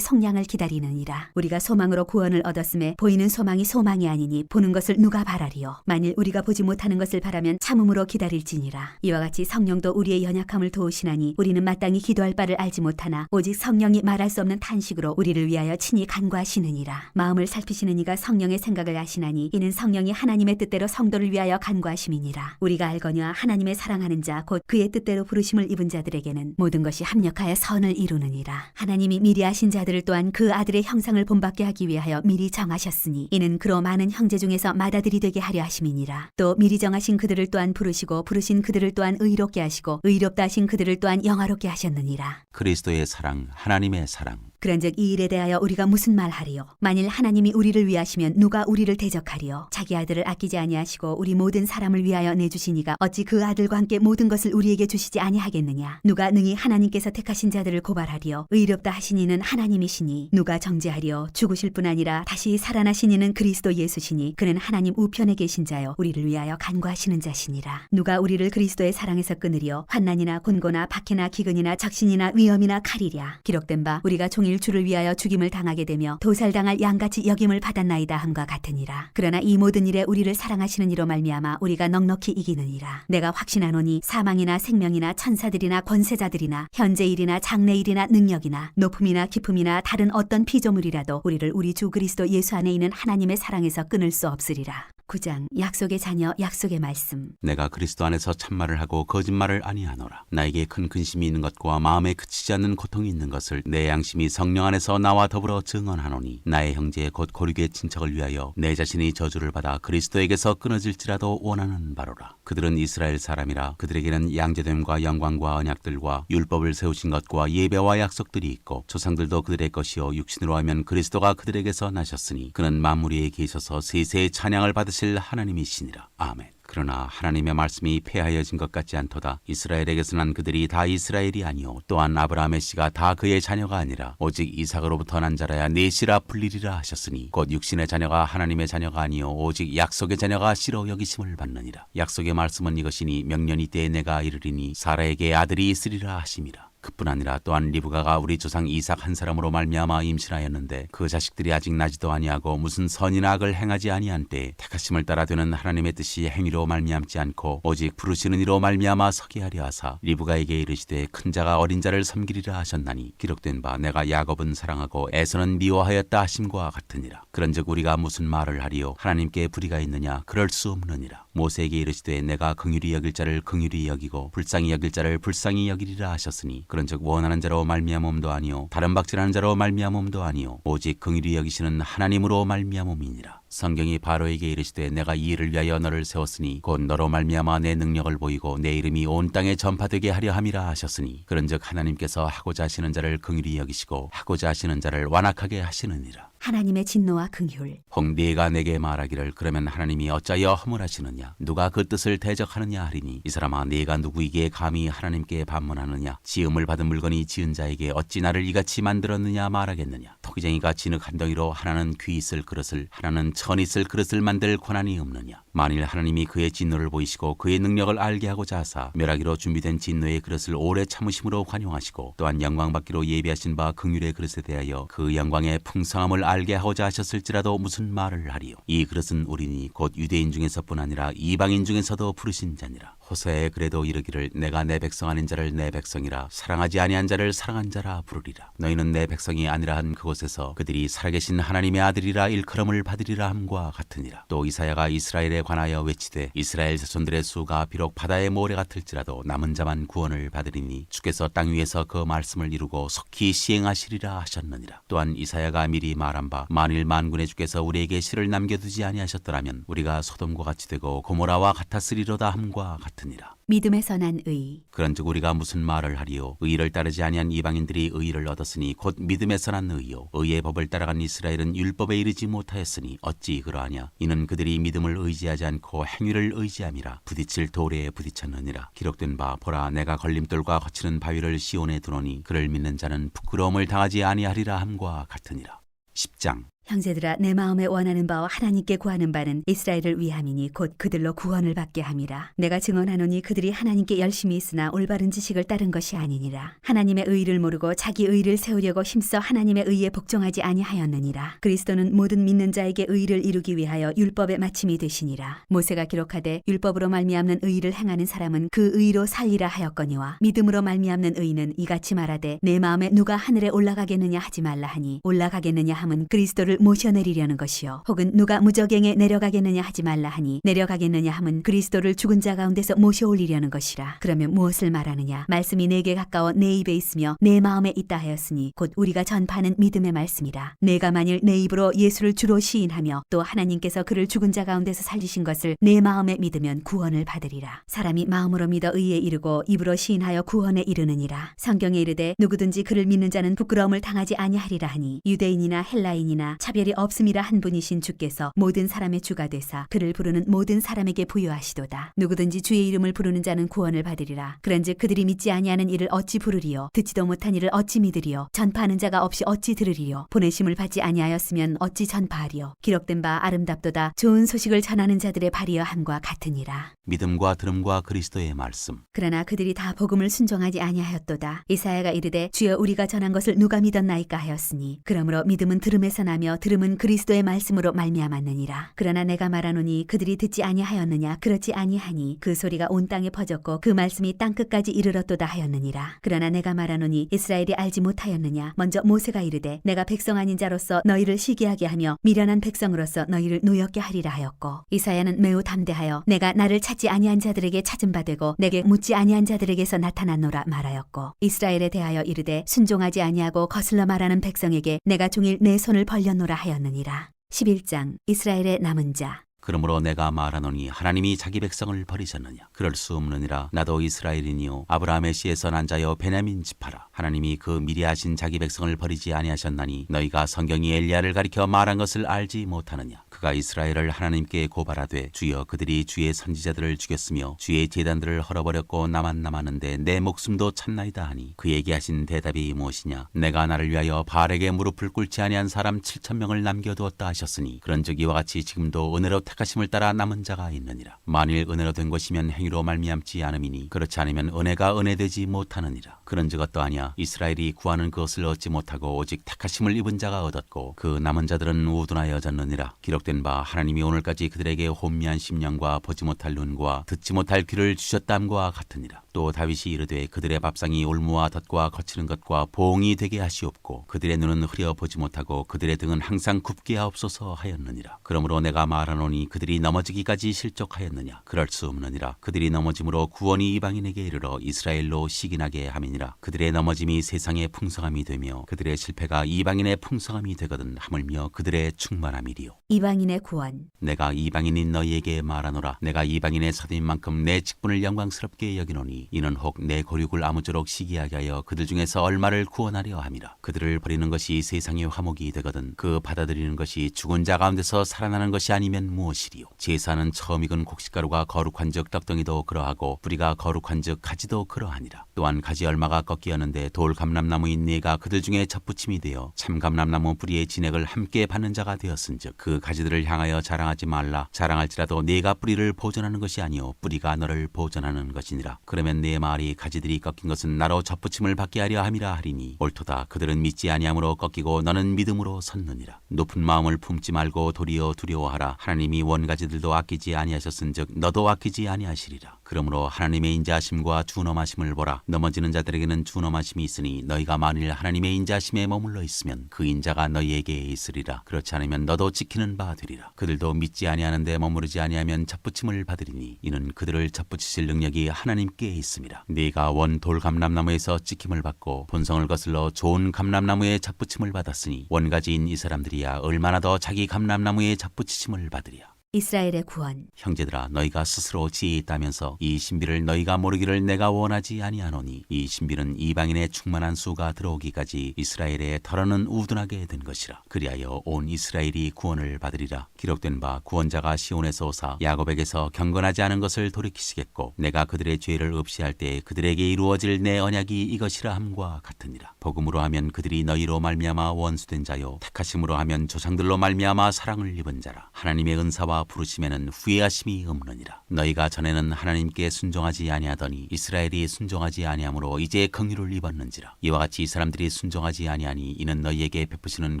속량을 기다리느니라. 우리가 소망으로 구원을 얻었음에 보이는 소망이 소망이 아니니 보는 것을 누가 바라리요. 만일 우리가 보지 못하는 것을 바라면 참음으로 기다릴지니라. 이와 같이 성령도 우리의 연약함을 도우시나니 우리는 마땅히 기도할 바를 알지 못하나 오직 성령이 말할 수 없는 탄식으로 우리를 위하여 친히 간구하시느니라. 마음을 살피시는 이가 성령의 생각을 아시나니 이는 성령이 하나님의 뜻대로 성도를 위하여 간구하심이니라. 우리가 알거니와 하나님의 사랑하는 자 곧 그의 뜻대로 부르심을 입은 자들에게는 모든 것이 합력하여 선을 이루느니라. 하나님이 미리 아신 자들을 또한 그 아들의 형상을 본받게 하기 위하여 미리 정하셨으니 이는 그로 많은 형제 중에서 맏아들이 되게 하려 하심이니라. 또 미리 정하신 그들을 또한 부르시고 부르신 그들을 또한 의롭게 하시고 의롭다 하신 그들을 또한 영화롭게 하셨느니라. 그리스도의 사랑, 하나님의 사랑. 그런즉 이 일에 대하여 우리가 무슨 말하리요? 만일 하나님이 우리를 위하시면 누가 우리를 대적하리요? 자기 아들을 아끼지 아니하시고 우리 모든 사람을 위하여 내주시니가 어찌 그 아들과 함께 모든 것을 우리에게 주시지 아니하겠느냐? 누가 능히 하나님께서 택하신 자들을 고발하리요? 의롭다 하신 이는 하나님이시니 누가 정죄하리요? 죽으실 뿐 아니라 다시 살아나신 이는 그리스도 예수시니 그는 하나님 우편에 계신 자요 우리를 위하여 간구하시는 자시니라. 누가 우리를 그리스도의 사랑에서 끊으리요? 환난이나 곤고나 박해나 기근이나 적신이나 위험이나 칼이랴. 기록된 바 우리가 종일 주를 위하여 죽임을 당하게 되며 도살당할 양같이 여김을 받았나이다 함과 같으니라. 그러나 이 모든 일에 우리를 사랑하시는 이로 말미암아 우리가 넉넉히 이기느니라. 내가 확신하노니 사망이나 생명이나 천사들이나 권세자들이나 현재일이나 장래일이나 능력이나 높음이나 깊음이나 다른 어떤 피조물이라도 우리를 우리 주 그리스도 예수 안에 있는 하나님의 사랑에서 끊을 수 없으리라. 9장 약속의 자녀 약속의 말씀. 내가 그리스도 안에서 참말을 하고 거짓말을 아니하노라. 나에게 큰 근심이 있는 것과 마음에 그치지 않는 고통이 있는 것을 내 양심이 성령 안에서 나와 더불어 증언하노니 나의 형제 곧 고륙의 친척을 위하여 내 자신이 저주를 받아 그리스도에게서 끊어질지라도 원하는 바로라. 그들은 이스라엘 사람이라. 그들에게는 양제됨과 영광과 언약들과 율법을 세우신 것과 예배와 약속들이 있고 조상들도 그들의 것이요 육신으로 하면 그리스도가 그들에게서 나셨으니 그는 만물 위에 계셔서 세세의 찬양을 받으실 하나님이시니라. 아멘. 그러나 하나님의 말씀이 폐하여진 것 같지 않도다. 이스라엘에게서 난 그들이 다 이스라엘이 아니요 또한 아브라함의 씨가 다 그의 자녀가 아니라 오직 이삭으로부터 난 자라야 네 씨라 불리리라 하셨으니 곧 육신의 자녀가 하나님의 자녀가 아니요 오직 약속의 자녀가 씨로 여기심을 받느니라. 약속의 말씀은 이것이니 명년이 때에 내가 이르리니 사라에게 아들이 있으리라 하심이라. 그뿐 아니라 또한 리브가가 우리 조상 이삭 한 사람으로 말미암아 임신하였는데 그 자식들이 아직 나지도 아니하고 무슨 선이나 악을 행하지 아니한 때에 택하심을 따라 되는 하나님의 뜻이 행위로 말미암지 않고 오직 부르시는 이로 말미암아 서게 하려 하사 리브가에게 이르시되 큰 자가 어린 자를 섬기리라 하셨나니 기록된 바 내가 야곱은 사랑하고 에서는 미워하였다 하심과 같으니라. 그런즉 우리가 무슨 말을 하리요? 하나님께 불의가 있느냐? 그럴 수 없느니라. 모세에게 이르시되 내가 긍휼히 여길 자를 긍휼히 여기고 불쌍히 여길 자를 불쌍히 여기리라 하셨으니 그런즉 원하는 자로 말미암음도 아니요 다른 박질하는 자로 말미암음도 아니요 오직 긍휼히 여기시는 하나님으로 말미암음이니라. 성경이 바로에게 이르시되 내가 이 일을 위하여 너를 세웠으니 곧 너로 말미암아 내 능력을 보이고 내 이름이 온 땅에 전파되게 하려 함이라 하셨으니 그런즉 하나님께서 하고자 하시는 자를 긍휼히 여기시고 하고자 하시는 자를 완악하게 하시느니라. 하나님의 진노와 긍휼. 혹 네가 내게 말하기를 그러면 하나님이 어찌하여 허물하시느냐 누가 그 뜻을 대적하느냐 하리니 이 사람아 네가 누구이기에 감히 하나님께 반문하느냐 지음을 받은 물건이 지은 자에게 어찌 나를 이같이 만들었느냐 말하겠느냐 토기쟁이가 진흙 한 덩이로 하나는 귀 있을 그릇을 하나는 천 있을 그릇을 만들 권한이 없느냐 만일 하나님이 그의 진노를 보이시고 그의 능력을 알게 하고자 하사 멸하기로 준비된 진노의 그릇을 오래 참으심으로 관용하시고 또한 영광받기로 예비하신 바 긍휼의 그릇에 대하여 그 영광의 풍성함을 알게 하고자 하셨을지라도 무슨 말을 하리요. 이 그릇은 우리니 곧 유대인 중에서뿐 아니라 이방인 중에서도 부르신 자니라. 호세에 그래도 이르기를 내가 내 백성 아닌 자를 내 백성이라 사랑하지 아니한 자를 사랑한 자라 부르리라. 너희는 내 백성이 아니라 한 그곳에서 그들이 살아계신 하나님의 아들이라 일컬음을 받으리라 함과 같으니라. 또 이사야가 이스라엘에 관하여 외치되 이스라엘 자손들의 수가 비록 바다의 모래 같을지라도 남은 자만 구원을 받으리니 주께서 땅 위에서 그 말씀을 이루고 속히 시행하시리라 하셨느니라. 또한 이사야가 미리 말한 바 만일 만군의 주께서 우리에게 실을 남겨두지 아니하셨더라면 우리가 소돔과 같이 되고 고모라와 같았으리로다 함과 같으니라. 믿음에서 난 의. 그런즉 우리가 무슨 말을 하리요. 의를 따르지 아니한 이방인들이 의를 얻었으니 곧 믿음에서 난 의요. 의의 법을 따라간 이스라엘은 율법에 이르지 못하였으니 어찌 그러하냐. 이는 그들이 믿음을 의지하지 않고 행위를 의지함이라. 부딪힐 돌에 부딪혔느니라. 기록된 바 보라 내가 걸림돌과 거치는 바위를 시온에 두노니 그를 믿는 자는 부끄러움을 당하지 아니하리라 함과 같으니라. 10장 형제들아 내 마음에 원하는 바와 하나님께 구하는 바는 이스라엘을 위함이니 곧 그들로 구원을 받게 함이라. 내가 증언하노니 그들이 하나님께 열심히 있으나 올바른 지식을 따른 것이 아니니라. 하나님의 의를 모르고 자기 의를 세우려고 힘써 하나님의 의에 복종하지 아니하였느니라. 그리스도는 모든 믿는 자에게 의를 이루기 위하여 율법의 마침이 되시니라. 모세가 기록하되 율법으로 말미암는 의를 행하는 사람은 그 의로 살리라 하였거니와 믿음으로 말미암는 의는 이같이 말하되 내 마음에 누가 하늘에 올라가겠느냐 하지 말라 하니 올라가겠느냐 함은 그리스도를 모셔내리려는 것이요 혹은 누가 무저갱에 내려가겠느냐 하지 말라 하니 내려가겠느냐 함은 그리스도를 죽은 자 가운데서 모셔올리려는 것이라. 그러면 무엇을 말하느냐 말씀이 내게 가까워 내 입에 있으며 내 마음에 있다 하였으니 곧 우리가 전파하는 믿음의 말씀이라. 내가 만일 내 입으로 예수를 주로 시인하며 또 하나님께서 그를 죽은 자 가운데서 살리신 것을 내 마음에 믿으면 구원을 받으리라. 사람이 마음으로 믿어 의에 이르고 입으로 시인하여 구원에 이르느니라. 성경에 이르되 누구든지 그를 믿는 자는 부끄러움을 당하지 아니하리라 하니 유대인이나 헬라인이나 차별이 없음이라 한 분이신 주께서 모든 사람의 주가 되사 그를 부르는 모든 사람에게 부여하시도다. 누구든지 주의 이름을 부르는 자는 구원을 받으리라. 그런즉 그들이 믿지 아니하는 이를 어찌 부르리요 듣지도 못한 이를 어찌 믿으리요 전파하는 자가 없이 어찌 들으리요 보내심을 받지 아니하였으면 어찌 전파하리요. 기록된 바 아름답도다 좋은 소식을 전하는 자들의 발이여 함과 같으니라. 믿음과 들음과 그리스도의 말씀. 그러나 그들이 다 복음을 순종하지 아니하였도다. 이사야가 이르되 주여 우리가 전한 것을 누가 믿었나이까 하였으니 그러므로 믿음은 들음에서 나며 들음은 그리스도의 말씀으로 말미암았느니라. 그러나 내가 말하노니 그들이 듣지 아니하였느냐 그렇지 아니하니 그 소리가 온 땅에 퍼졌고 그 말씀이 땅 끝까지 이르렀도다 하였느니라. 그러나 내가 말하노니 이스라엘이 알지 못하였느냐 먼저 모세가 이르되 내가 백성 아닌 자로서 너희를 시기하게 하며 미련한 백성으로서 너희를 노엽게 하리라 하였고 이사야는 매우 담대하여 내가 나를 찾지 아니한 자들에게 찾은 바 되고 내게 묻지 아니한 자들에게서 나타났노라 말하였고 이스라엘에 대하여 이르되 순종하지 아니하고 거슬러 말하는 백성에게 내가 종일 내 손을 벌렸노라 하였느니라. 11장 이스라엘의 남은 자. 그러므로 내가 말하노니 하나님이 자기 백성을 버리셨느냐. 그럴 수 없느니라. 나도 이스라엘이니요 아브라함의 씨에서 난 자여 베냐민 지파라. 하나님이 그 미리 하신 자기 백성을 버리지 아니하셨나니 너희가 성경이 엘리야를 가리켜 말한 것을 알지 못하느냐. 그가 이스라엘을 하나님께 고발하되 주여 그들이 주의 선지자들을 죽였으며 주의 제단들을 헐어버렸고 나만 남았는데 내 목숨도 참나이다 하니 그에게 하신 대답이 무엇이냐. 내가 나를 위하여 바알에게 무릎을 꿇지 아니한 사람 7,000명을 남겨두었다 하셨으니 그런즉 이와 같이 지금도 은혜로 택하심을 따라 남은 자가 있느니라. 만일 은혜로 된 것이면 행위로 말미암지 않음이니 그렇지 않으면 은혜가 은혜되지 못하느니라. 그런즉 어떠하냐. 이스라엘이 구하는 그것을 얻지 못하고 오직 택하심을 입은 자가 얻었고 그 남은 자들은 우둔하여졌느니라. 기록된 기록된 바 하나님이 오늘까지 그들에게 혼미한 심령과 보지 못할 눈과 듣지 못할 귀를 주셨담과 같으니라. 또 다윗이 이르되 그들의 밥상이 올무와 덫과 거치는 것과 보응이 되게 하시옵고 그들의 눈은 흐려 보지 못하고 그들의 등은 항상 굽게 하옵소서 하였느니라. 그러므로 내가 말하노니 그들이 넘어지기까지 실족하였느냐. 그럴 수 없느니라. 그들이 넘어짐으로 구원이 이방인에게 이르러 이스라엘로 시기나게 함이니라. 그들의 넘어짐이 세상의 풍성함이 되며 그들의 실패가 이방인의 풍성함이 되거든 하물며 그들의 충만함이리요. 이방인의 구원. 내가 이방인인 너희에게 말하노라. 내가 이방인의 사도인 만큼 내 직분을 영광스럽게 여기노니 이는 혹 내 고륙을 아무쪼록 시기하게 하여 그들 중에서 얼마를 구원하려 함이라. 그들을 버리는 것이 세상의 화목이 되거든 그 받아들이는 것이 죽은 자 가운데서 살아나는 것이 아니면 무엇이리요. 제사는 처음 익은 곡식가루가 거룩한즉 떡덩이도 그러하고 뿌리가 거룩한즉 가지도 그러하니라. 또한 가지 얼마가 꺾이었는데 돌 감람나무인 네가 그들 중에 접붙임이 되어 참 감람나무 뿌리의 진액을 함께 받는 자가 되었은즉 그 가지들을 향하여 자랑하지 말라. 자랑할지라도 네가 뿌리를 보존하는 것이 아니요 뿌리가 너를 보존하는 것이니라. 그러면 네 말이 가지들이 꺾인 것은 나로 접붙임을 받게 하려 함이라 하리니 옳도다. 그들은 믿지 아니함으로 꺾이고 너는 믿음으로 섰느니라. 높은 마음을 품지 말고 도리어 두려워하라. 하나님이 원가지들도 아끼지 아니하셨은즉 너도 아끼지 아니하시리라. 그러므로 하나님의 인자하심과 준엄하심을 보라. 넘어지는 자들에게는 준엄하심이 있으니 너희가 만일 하나님의 인자하심에 머물러 있으면 그 인자가 너희에게 있으리라. 그렇지 않으면 너도 지키는 바 되리라. 그들도 믿지 아니하는데 머무르지 아니하면 접붙임을 받으리니 이는 그들을 접붙이실 능력이 하나님께 있음이라. 네가 원 돌 감람나무에서 찍힘을 받고 본성을 거슬러 좋은 감람나무에 접붙임을 받았으니 원가지인 이 사람들이야 얼마나 더 자기 감람나무에 접붙이심을 받으랴. 이스라엘의 구원. 형제들아 너희가 스스로 지혜 있다면서 이 신비를 너희가 모르기를 내가 원하지 아니하노니 이 신비는 이방인의 충만한 수가 들어오기까지 이스라엘에 털어는 우둔하게 된 것이라. 그리하여 온 이스라엘이 구원을 받으리라. 기록된 바 구원자가 시온에서 오사 야곱에게서 경건하지 않은 것을 돌이키시겠고 내가 그들의 죄를 없이할 때 그들에게 이루어질 내 언약이 이것이라 함과 같으니라. 복음으로 하면 그들이 너희로 말미암아 원수된 자요 택하심으로 하면 조상들로 말미암아 사랑을 입은 자라. 하나님의 은사와 부르심에는 후회하심이 없느니라. 너희가 전에는 하나님께 순종하지 아니하더니 이스라엘이 순종하지 아니하므로 이제 긍휼을 입었는지라. 이와 같이 이 사람들이 순종하지 아니하니 이는 너희에게 베푸시는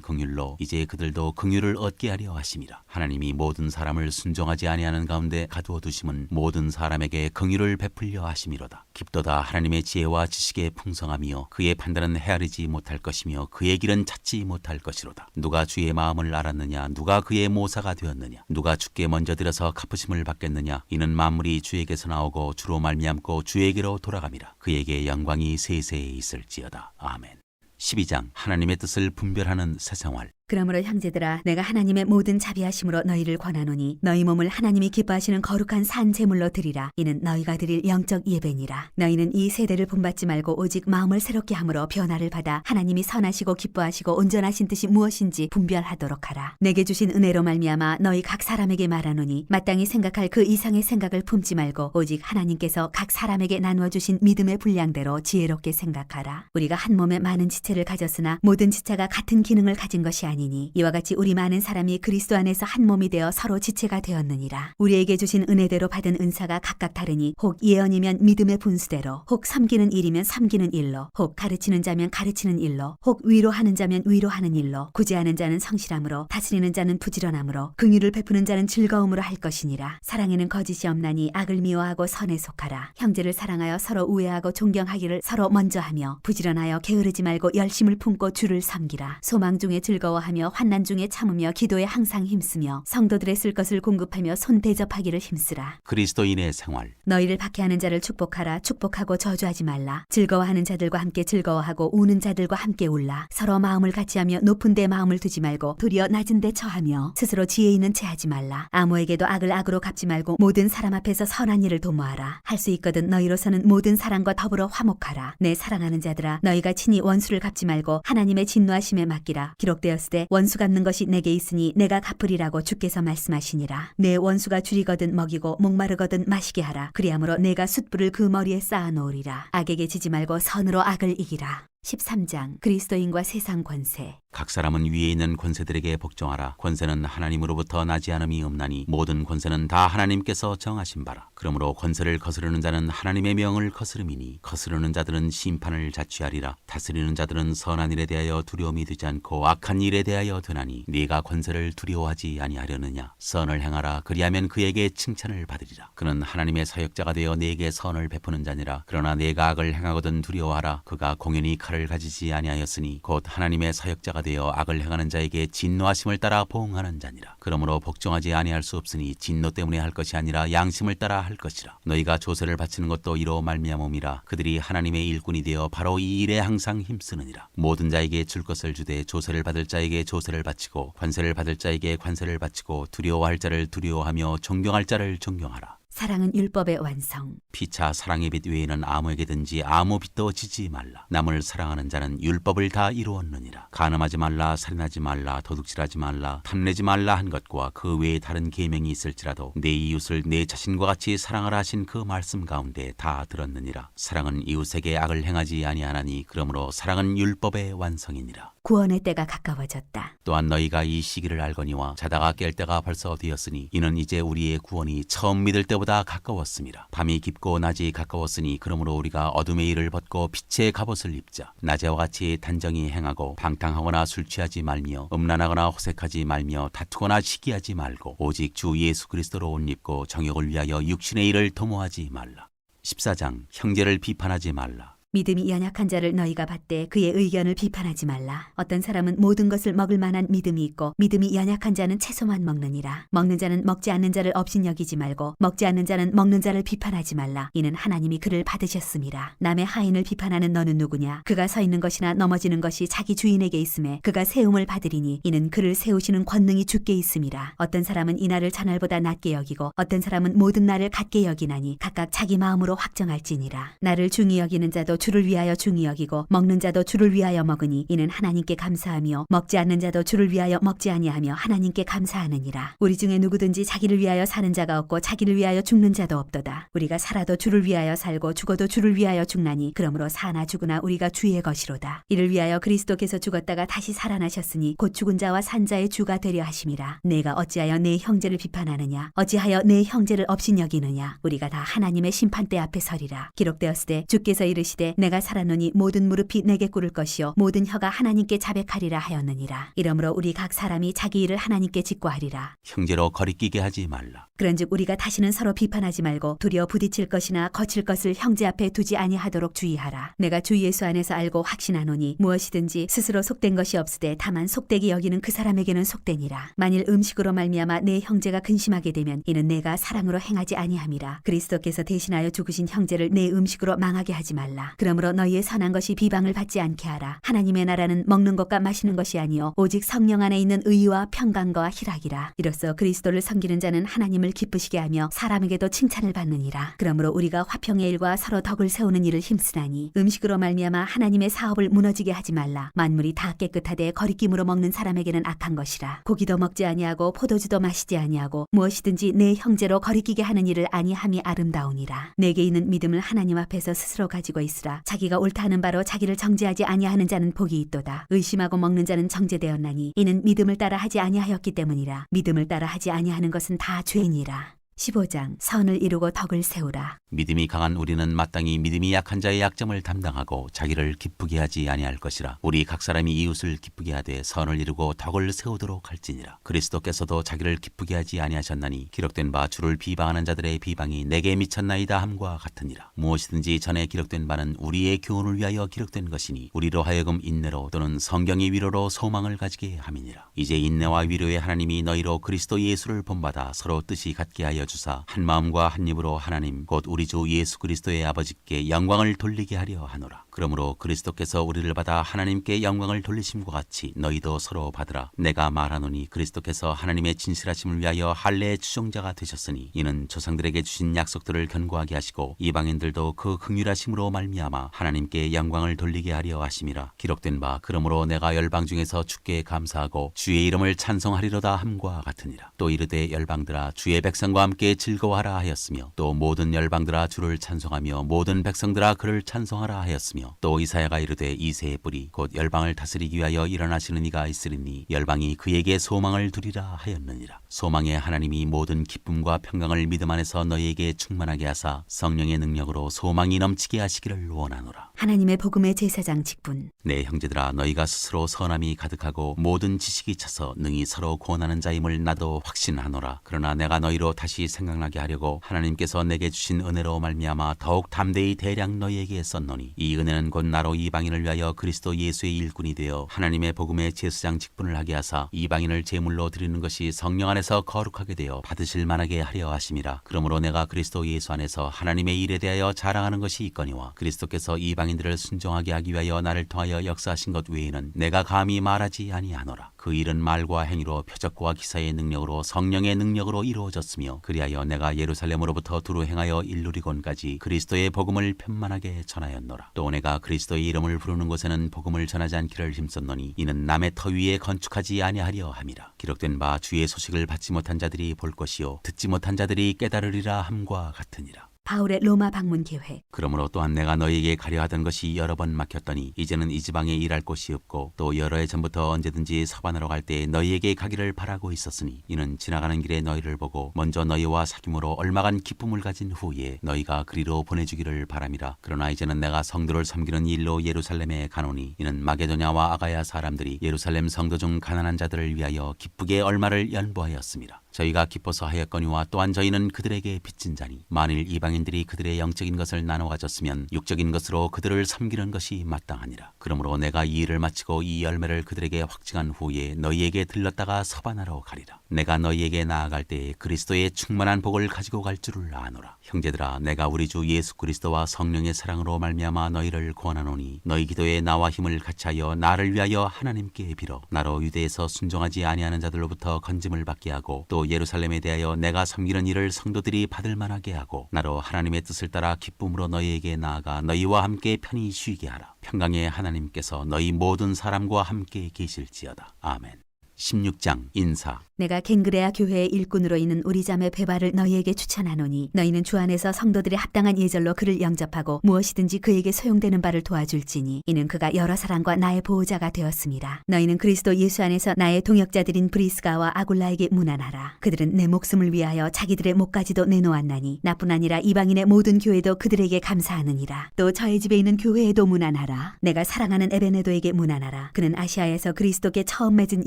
긍휼로 이제 그들도 긍휼을 얻게 하려 하심이라. 하나님이 모든 사람을 순종하지 아니하는 가운데 가두어 두심은 모든 사람에게 긍휼을 베풀려 하심이로다. 깊도다 하나님의 지혜와 지식의 풍성함이요 그의 판단은 헤아리지 못할 것이며 그의 길은 찾지 못할 것이로다. 누가 주의 마음을 알았느냐. 누가 그의 모사가 되었느냐. 누가 주께 먼저 들어서 갚으심을 받겠느냐. 이는 만물이 주에게서 나오고 주로 말미암고 주에게로 돌아감이라. 그에게 영광이 세세에 있을지어다. 아멘. 12장 하나님의 뜻을 분별하는 새 생활. 그러므로 형제들아 내가 하나님의 모든 자비하심으로 너희를 권하노니 너희 몸을 하나님이 기뻐하시는 거룩한 산 제물로 드리라. 이는 너희가 드릴 영적 예배니라. 너희는 이 세대를 본받지 말고 오직 마음을 새롭게 함으로 변화를 받아 하나님이 선하시고 기뻐하시고 온전하신 뜻이 무엇인지 분별하도록 하라. 내게 주신 은혜로 말미암아 너희 각 사람에게 말하노니 마땅히 생각할 그 이상의 생각을 품지 말고 오직 하나님께서 각 사람에게 나누어 주신 믿음의 분량대로 지혜롭게 생각하라. 우리가 한 몸에 많은 지체를 가졌으나 모든 지체가 같은 기능을 가진 것이 아니니 이와 같이 우리 많은 사람이 그리스도 안에서 한 몸이 되어 서로 지체가 되었느니라. 우리에게 주신 은혜대로 받은 은사가 각각 다르니 혹 예언이면 믿음의 분수대로, 혹 섬기는 일이면 섬기는 일로, 혹 가르치는 자면 가르치는 일로, 혹 위로하는 자면 위로하는 일로, 구제하는 자는 성실함으로, 다스리는 자는 부지런함으로, 긍휼을 베푸는 자는 즐거움으로 할 것이니라. 사랑에는 거짓이 없나니 악을 미워하고 선에 속하라. 형제를 사랑하여 서로 우애하고 존경하기를 서로 먼저 하며 부지런하여 게으르지 말고 열심을 품고 주를 섬기라. 소망 중에 즐거워하며 환난 중에 참으며 기도에 항상 힘쓰며 성도들의 쓸 것을 공급하며 손 대접하기를 힘쓰라. 그리스도인의 생활. 너희를 박해하는 자를 축복하라. 축복하고 저주하지 말라. 즐거워하는 자들과 함께 즐거워하고 우는 자들과 함께 울라. 서로 마음을 같이하며 높은 데 마음을 두지 말고 도리어 낮은 데 처하며 스스로 지혜 있는 채 하지 말라. 아무에게도 악을 악으로 갚지 말고 모든 사람 앞에서 선한 일을 도모하라. 할 수 있거든 너희로서는 모든 사람과 더불어 화목하라. 내 사랑하는 자들아 너희가 친히 원수를 갚지 말고 하나님의 진노하심에 맡기라. 기록되었을 때 원수 갚는 것이 내게 있으니 내가 갚으리라고 주께서 말씀하시니라. 내 원수가 줄이거든 먹이고 목마르거든 마시게 하라. 그리하므로 내가 숯불을 그 머리에 쌓아 놓으리라. 악에게 지지 말고 선으로 악을 이기라. 13장 그리스도인과 세상 권세. 각 사람은 위에 있는 권세들에게 복종하라. 권세는 하나님으로부터 나지 않음이 없나니 모든 권세는 다 하나님께서 정하신 바라. 그러므로 권세를 거스르는 자는 하나님의 명을 거스름이니 거스르는 자들은 심판을 자취하리라. 다스리는 자들은 선한 일에 대하여 두려움이 되지 않고 악한 일에 대하여 되나니 네가 권세를 두려워하지 아니하려느냐. 선을 행하라. 그리하면 그에게 칭찬을 받으리라. 그는 하나님의 사역자가 되어 네게 선을 베푸는 자니라. 그러나 네가 악을 행하거든 두려워하라. 그가 공연히 칼을 가지지 아니하였으니 곧 하나님의 사역자가 되어 악을 행하는 자에게 진노하심을 따라 보응하는 자니라. 그러므로 복종하지 아니할 수 없으니 진노 때문에 할 것이 아니라 양심을 따라 할 것이라. 너희가 조세를 바치는 것도 이로 말미암음이라. 그들이 하나님의 일꾼이 되어 바로 이 일에 항상 힘쓰느니라. 모든 자에게 줄 것을 주되 조세를 받을 자에게 조세를 바치고 관세를 받을 자에게 관세를 바치고 두려워할 자를 두려워하며 존경할 자를 존경하라. 사랑은 율법의 완성. 피차 사랑의 빛 외에는 아무에게든지 아무 빛도 지지 말라. 남을 사랑하는 자는 율법을 다 이루었느니라. 간음하지 말라, 살인하지 말라, 도둑질하지 말라, 탐내지 말라 한 것과 그 외에 다른 계명이 있을지라도 내 이웃을 내 자신과 같이 사랑하라 하신 그 말씀 가운데 다 들었느니라. 사랑은 이웃에게 악을 행하지 아니하나니 그러므로 사랑은 율법의 완성이니라. 구원의 때가 가까워졌다. 또한 너희가 이 시기를 알거니와 자다가 깰 때가 벌써 되었으니 이는 이제 우리의 구원이 처음 믿을 때보다 가까웠습니다. 밤이 깊고 낮이 가까웠으니 그러므로 우리가 어둠의 일을 벗고 빛의 갑옷을 입자. 낮에와 같이 단정히 행하고 방탕하거나 술 취하지 말며 음란하거나 호색하지 말며 다투거나 시기하지 말고 오직 주 예수 그리스도로 옷 입고 정욕을 위하여 육신의 일을 도모하지 말라. 14장 형제를 비판하지 말라. 믿음이 연약한 자를 너희가 받되 그의 의견을 비판하지 말라. 어떤 사람은 모든 것을 먹을 만한 믿음이 있고 믿음이 연약한 자는 채소만 먹느니라. 먹는 자는 먹지 않는 자를 업신여기지 말고 먹지 않는 자는 먹는 자를 비판하지 말라. 이는 하나님이 그를 받으셨음이라. 남의 하인을 비판하는 너는 누구냐? 그가 서 있는 것이나 넘어지는 것이 자기 주인에게 있음에 그가 세움을 받으리니 이는 그를 세우시는 권능이 주께 있음이라. 어떤 사람은 이 날을 저날보다 낮게 여기고 어떤 사람은 모든 날을 같게 여기나니 각각 자기 마음으로 확정할지니라. 나를 중히 여기는 자도 주를 위하여 중히 여기고 먹는 자도 주를 위하여 먹으니 이는 하나님께 감사하며 먹지 않는 자도 주를 위하여 먹지 아니하며 하나님께 감사하느니라. 우리 중에 누구든지 자기를 위하여 사는 자가 없고 자기를 위하여 죽는 자도 없도다. 우리가 살아도 주를 위하여 살고 죽어도 주를 위하여 죽나니 그러므로 사나 죽으나 우리가 주의 것이로다. 이를 위하여 그리스도께서 죽었다가 다시 살아나셨으니 곧 죽은 자와 산 자의 주가 되려 하심이라. 내가 어찌하여 내 형제를 비판하느냐? 어찌하여 내 형제를 업신여기느냐? 우리가 다 하나님의 심판대 앞에 서리라. 기록되었으되 주께서 이르시되 내가 살았노니 모든 무릎이 내게 꿇을 것이요 모든 혀가 하나님께 자백하리라 하였느니라. 이러므로 우리 각 사람이 자기 일을 하나님께 직고하리라. 형제로 거리끼게 하지 말라. 그런즉 우리가 다시는 서로 비판하지 말고 두려워 부딪힐 것이나 거칠 것을 형제 앞에 두지 아니하도록 주의하라. 내가 주 예수 안에서 알고 확신하노니 무엇이든지 스스로 속된 것이 없으되 다만 속되게 여기는 그 사람에게는 속되니라. 만일 음식으로 말미암아 내 형제가 근심하게 되면 이는 내가 사랑으로 행하지 아니함이라. 그리스도께서 대신하여 죽으신 형제를 내 음식으로 망하게 하지 말라. 그러므로 너희의 선한 것이 비방을 받지 않게 하라. 하나님의 나라는 먹는 것과 마시는 것이 아니요 오직 성령 안에 있는 의와 평강과 희락이라. 이로써 그리스도를 섬기는 자는 하나님을 기쁘시게 하며 사람에게도 칭찬을 받느니라. 그러므로 우리가 화평의 일과 서로 덕을 세우는 일을 힘쓰나니 음식으로 말미암아 하나님의 사업을 무너지게 하지 말라. 만물이 다 깨끗하되 거리낌으로 먹는 사람에게는 악한 것이라. 고기도 먹지 아니하고 포도주도 마시지 아니하고 무엇이든지 내 형제로 거리끼게 하는 일을 아니함이 아름다우니라. 내게 있는 믿음을 하나님 앞에서 스스로 가지고 있으라. 자기가 옳다 하는 바로 자기를 정죄하지 아니하는 자는 복이 있도다. 의심하고 먹는 자는 정죄되었나니 이는 믿음을 따라 하지 아니하였기 때문이라. 믿음을 따라 하지 아니하는 것은 다 죄니라. 15장 선을 이루고 덕을 세우라. 믿음이 강한 우리는 마땅히 믿음이 약한 자의 약점을 담당하고 자기를 기쁘게 하지 아니할 것이라. 우리 각 사람이 이웃을 기쁘게 하되 선을 이루고 덕을 세우도록 할지니라. 그리스도께서도 자기를 기쁘게 하지 아니하셨나니 기록된 바 주를 비방하는 자들의 비방이 내게 미쳤나이다 함과 같으니라. 무엇이든지 전에 기록된 바는 우리의 교훈을 위하여 기록된 것이니 우리로 하여금 인내로 또는 성경의 위로로 소망을 가지게 함이니라. 이제 인내와 위로의 하나님이 너희로 그리스도 예수를 본받아 서로 뜻이 같게 하여 주사 한 마음과 한 입으로 하나님 곧 우리 주 예수 그리스도의 아버지께 영광을 돌리게 하려 하노라. 그러므로 그리스도께서 우리를 받아 하나님께 영광을 돌리심과 같이 너희도 서로 받으라. 내가 말하노니 그리스도께서 하나님의 진실하심을 위하여 할례의 추종자가 되셨으니 이는 조상들에게 주신 약속들을 견고하게 하시고 이방인들도 그 긍휼하심으로 말미암아 하나님께 영광을 돌리게 하려 하심이라. 기록된 바 그러므로 내가 열방 중에서 주께 감사하고 주의 이름을 찬송하리로다 함과 같으니라. 또 이르되 열방들아 주의 백성과 함께 즐거워하라 하였으며 또 모든 열방들아 주를 찬송하며 모든 백성들아 그를 찬송하라 하였으며 하였으며 또 이사야가 이르되 이새의 뿌리 곧 열방을 다스리기 위하여 일어나시는 이가 있으리니 열방이 그에게 소망을 두리라 하였느니라. 소망의 하나님이 모든 기쁨과 평강을 믿음 안에서 너희에게 충만하게 하사 성령의 능력으로 소망이 넘치게 하시기를 원하노라. 하나님의 복음의 제사장 직분. 내 형제들아 너희가 스스로 선함이 가득하고 모든 지식이 차서 능히 서로 구원하는 자임을 나도 확신하노라. 그러나 내가 너희로 다시 생각나게 하려고 하나님께서 내게 주신 은혜로 말미암아 더욱 담대히 대략 너희에게 썼노니 이 은혜는 곧 나로 이방인을 위하여 그리스도 예수의 일꾼이 되어 하나님의 복음의 제사장 직분을 하게 하사 이방인을 제물로 드리는 것이 성령 안에서 거룩하게 되어 받으실 만하게 하려 하심이라. 그러므로 내가 그리스도 예수 안에서 하나님의 일에 대하여 자랑하는 것이 있거니와 그리스도께서 이방인들을 순종하게 하기 위하여 나를 통하여 역사하신 것 외에는 내가 감히 말하지 아니하노라. 그 일은 말과 행위로 표적과 기사의 능력으로 성령의 능력으로 이루어졌으며 그리하여 내가 예루살렘으로부터 두루 행하여 일루리곤까지 그리스도의 복음을 편만하게 전하였노라. 또 내가 그리스도의 이름을 부르는 곳에는 복음을 전하지 않기를 힘썼노니 이는 남의 터 위에 건축하지 아니하려 함이라. 기록된 바 주의 소식을 받지 못한 자들이 볼 것이요 듣지 못한 자들이 깨달으리라 함과 같으니라. 바울의 로마 방문 계획. 그러므로 또한 내가 너희에게 가려 하던 것이 여러 번 막혔더니 이제는 이 지방에 일할 곳이 없고 또 여러 해 전부터 언제든지 서반으로 갈 때 너희에게 가기를 바라고 있었으니 이는 지나가는 길에 너희를 보고 먼저 너희와 사귐으로 얼마간 기쁨을 가진 후에 너희가 그리로 보내주기를 바람이라. 그러나 이제는 내가 성도를 섬기는 일로 예루살렘에 가노니 이는 마게도냐와 아가야 사람들이 예루살렘 성도 중 가난한 자들을 위하여 기쁘게 얼마를 연보하였습니다. 저희가 기뻐서 하였거니와 또한 저희는 그들에게 빚진 자니 만일 이방인들이 그들의 영적인 것을 나눠 가졌으면 육적인 것으로 그들을 섬기는 것이 마땅하니라. 그러므로 내가 이 일을 마치고 이 열매를 그들에게 확증한 후에 너희에게 들렀다가 서반하러 가리라. 내가 너희에게 나아갈 때에 그리스도의 충만한 복을 가지고 갈 줄을 아노라. 형제들아 내가 우리 주 예수 그리스도와 성령의 사랑으로 말미암아 너희를 구원하노니 너희 기도에 나와 힘을 같이하여 나를 위하여 하나님께 빌어 나로 유대에서 순종하지 아니하는 자들로부터 건짐을 받게 하고 또 예루살렘에 대하여 내가 섬기는 일을 성도들이 받을 만하게 하고 나로 하나님의 뜻을 따라 기쁨으로 너희에게 나아가 너희와 함께 편히 쉬게 하라. 평강의 하나님께서 너희 모든 사람과 함께 계실지어다. 아멘. 16장 인사. 내가 갱그레아 교회의 일꾼으로 있는 우리 자매 베바를 너희에게 추천하노니 너희는 주 안에서 성도들의 합당한 예절로 그를 영접하고 무엇이든지 그에게 소용되는 바를 도와줄지니 이는 그가 여러 사람과 나의 보호자가 되었습니다. 너희는 그리스도 예수 안에서 나의 동역자들인 브리스가와 아굴라에게 문안하라. 그들은 내 목숨을 위하여 자기들의 목까지도 내놓았나니 나뿐 아니라 이방인의 모든 교회도 그들에게 감사하느니라. 또 저희 집에 있는 교회에도 문안하라. 내가 사랑하는 에베네도에게 문안하라. 그는 아시아에서 그리스도께 처음 맺은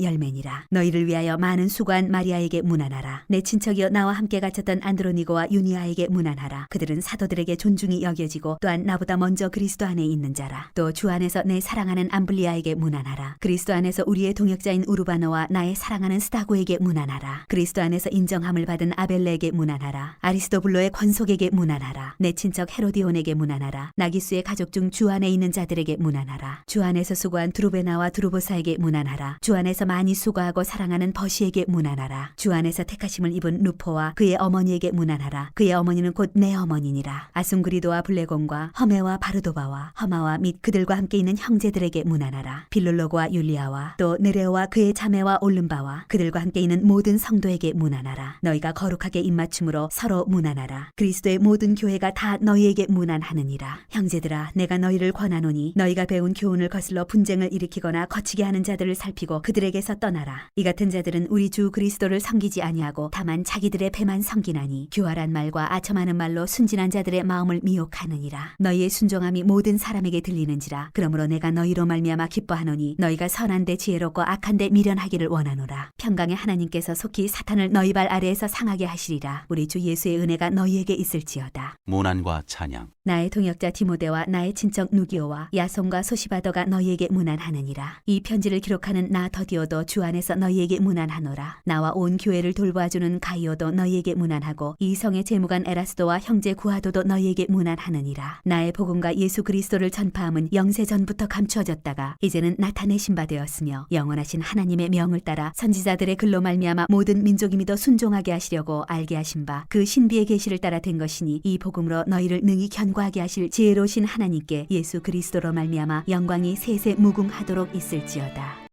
열매니라. 너희를 위하여 많은 수고한 마리아에게 문안하라. 내 친척이여 나와 함께 갇혔던 안드로니고와 유니아에게 문안하라. 그들은 사도들에게 존중이 여겨지고 또한 나보다 먼저 그리스도 안에 있는 자라. 또 주 안에서 내 사랑하는 암블리아에게 문안하라. 그리스도 안에서 우리의 동역자인 우르바노와 나의 사랑하는 스다고에게 문안하라. 그리스도 안에서 인정함을 받은 아벨레에게 문안하라. 아리스도블로의 권속에게 문안하라. 내 친척 헤로디온에게 문안하라. 나기수의 가족 중 주 안에 있는 자들에게 문안하라. 주 안에서 수고한 드루베나와 드루보사에게 문안하라. 주 안에서 많이 수고하고 사랑하는 버시에게 문안하라. 주 안에서 택하심을 입은 루포와 그의 어머니에게 문안하라. 그의 어머니는 곧 내 어머니니라. 아순그리도와 블레곤과 허메와 바르도바와 허마와 및 그들과 함께 있는 형제들에게 문안하라. 빌룰로고와 율리아와 또 느레오와 그의 자매와 올름바와 그들과 함께 있는 모든 성도에게 문안하라. 너희가 거룩하게 입맞춤으로 서로 문안하라. 그리스도의 모든 교회가 다 너희에게 문안하느니라. 형제들아 내가 너희를 권하노니 너희가 배운 교훈을 거슬러 분쟁을 일으키거나 거치게 하는 자들을 살피고 그들에게서 떠나라. 이 같은 자들은 우리 주 그리스도를 섬기지 아니하고 다만 자기들의 배만 섬기나니 교활한 말과 아첨하는 말로 순진한 자들의 마음을 미혹하느니라. 너희의 순종함이 모든 사람에게 들리는지라. 그러므로 내가 너희로 말미암아 기뻐하노니 너희가 선한데 지혜롭고 악한데 미련하기를 원하노라. 평강의 하나님께서 속히 사탄을 너희 발 아래에서 상하게 하시리라. 우리 주 예수의 은혜가 너희에게 있을지어다. 문안과 찬양. 나의 동역자 디모데와 나의 친척 누기오와 야손과 소시바더가 너희에게 문안하느니라. 이 편지를 기록하는 나 더디오도 주 안에서 너희에게 문안하노라. 나와 온 교회를 돌보아주는 가이오도 너희에게 문안하고 이 성의 재무관 에라스도와 형제 구하도도 너희에게 문안하느니라. 나의 복음과 예수 그리스도를 전파함은 영세 전부터 감추어졌다가 이제는 나타내신 바 되었으며 영원하신 하나님의 명을 따라 선지자들의 글로 말미암아 모든 민족이 믿어 순종하게 하시려고 알게 하신 바 그 신비의 계시를 따라 된 것이니 이 복음으로 너희를 능히 견고하게 하실 지혜로우신 하나님께 예수 그리스도로 말미암아 영광이 세세 무궁하도록 있을지어다.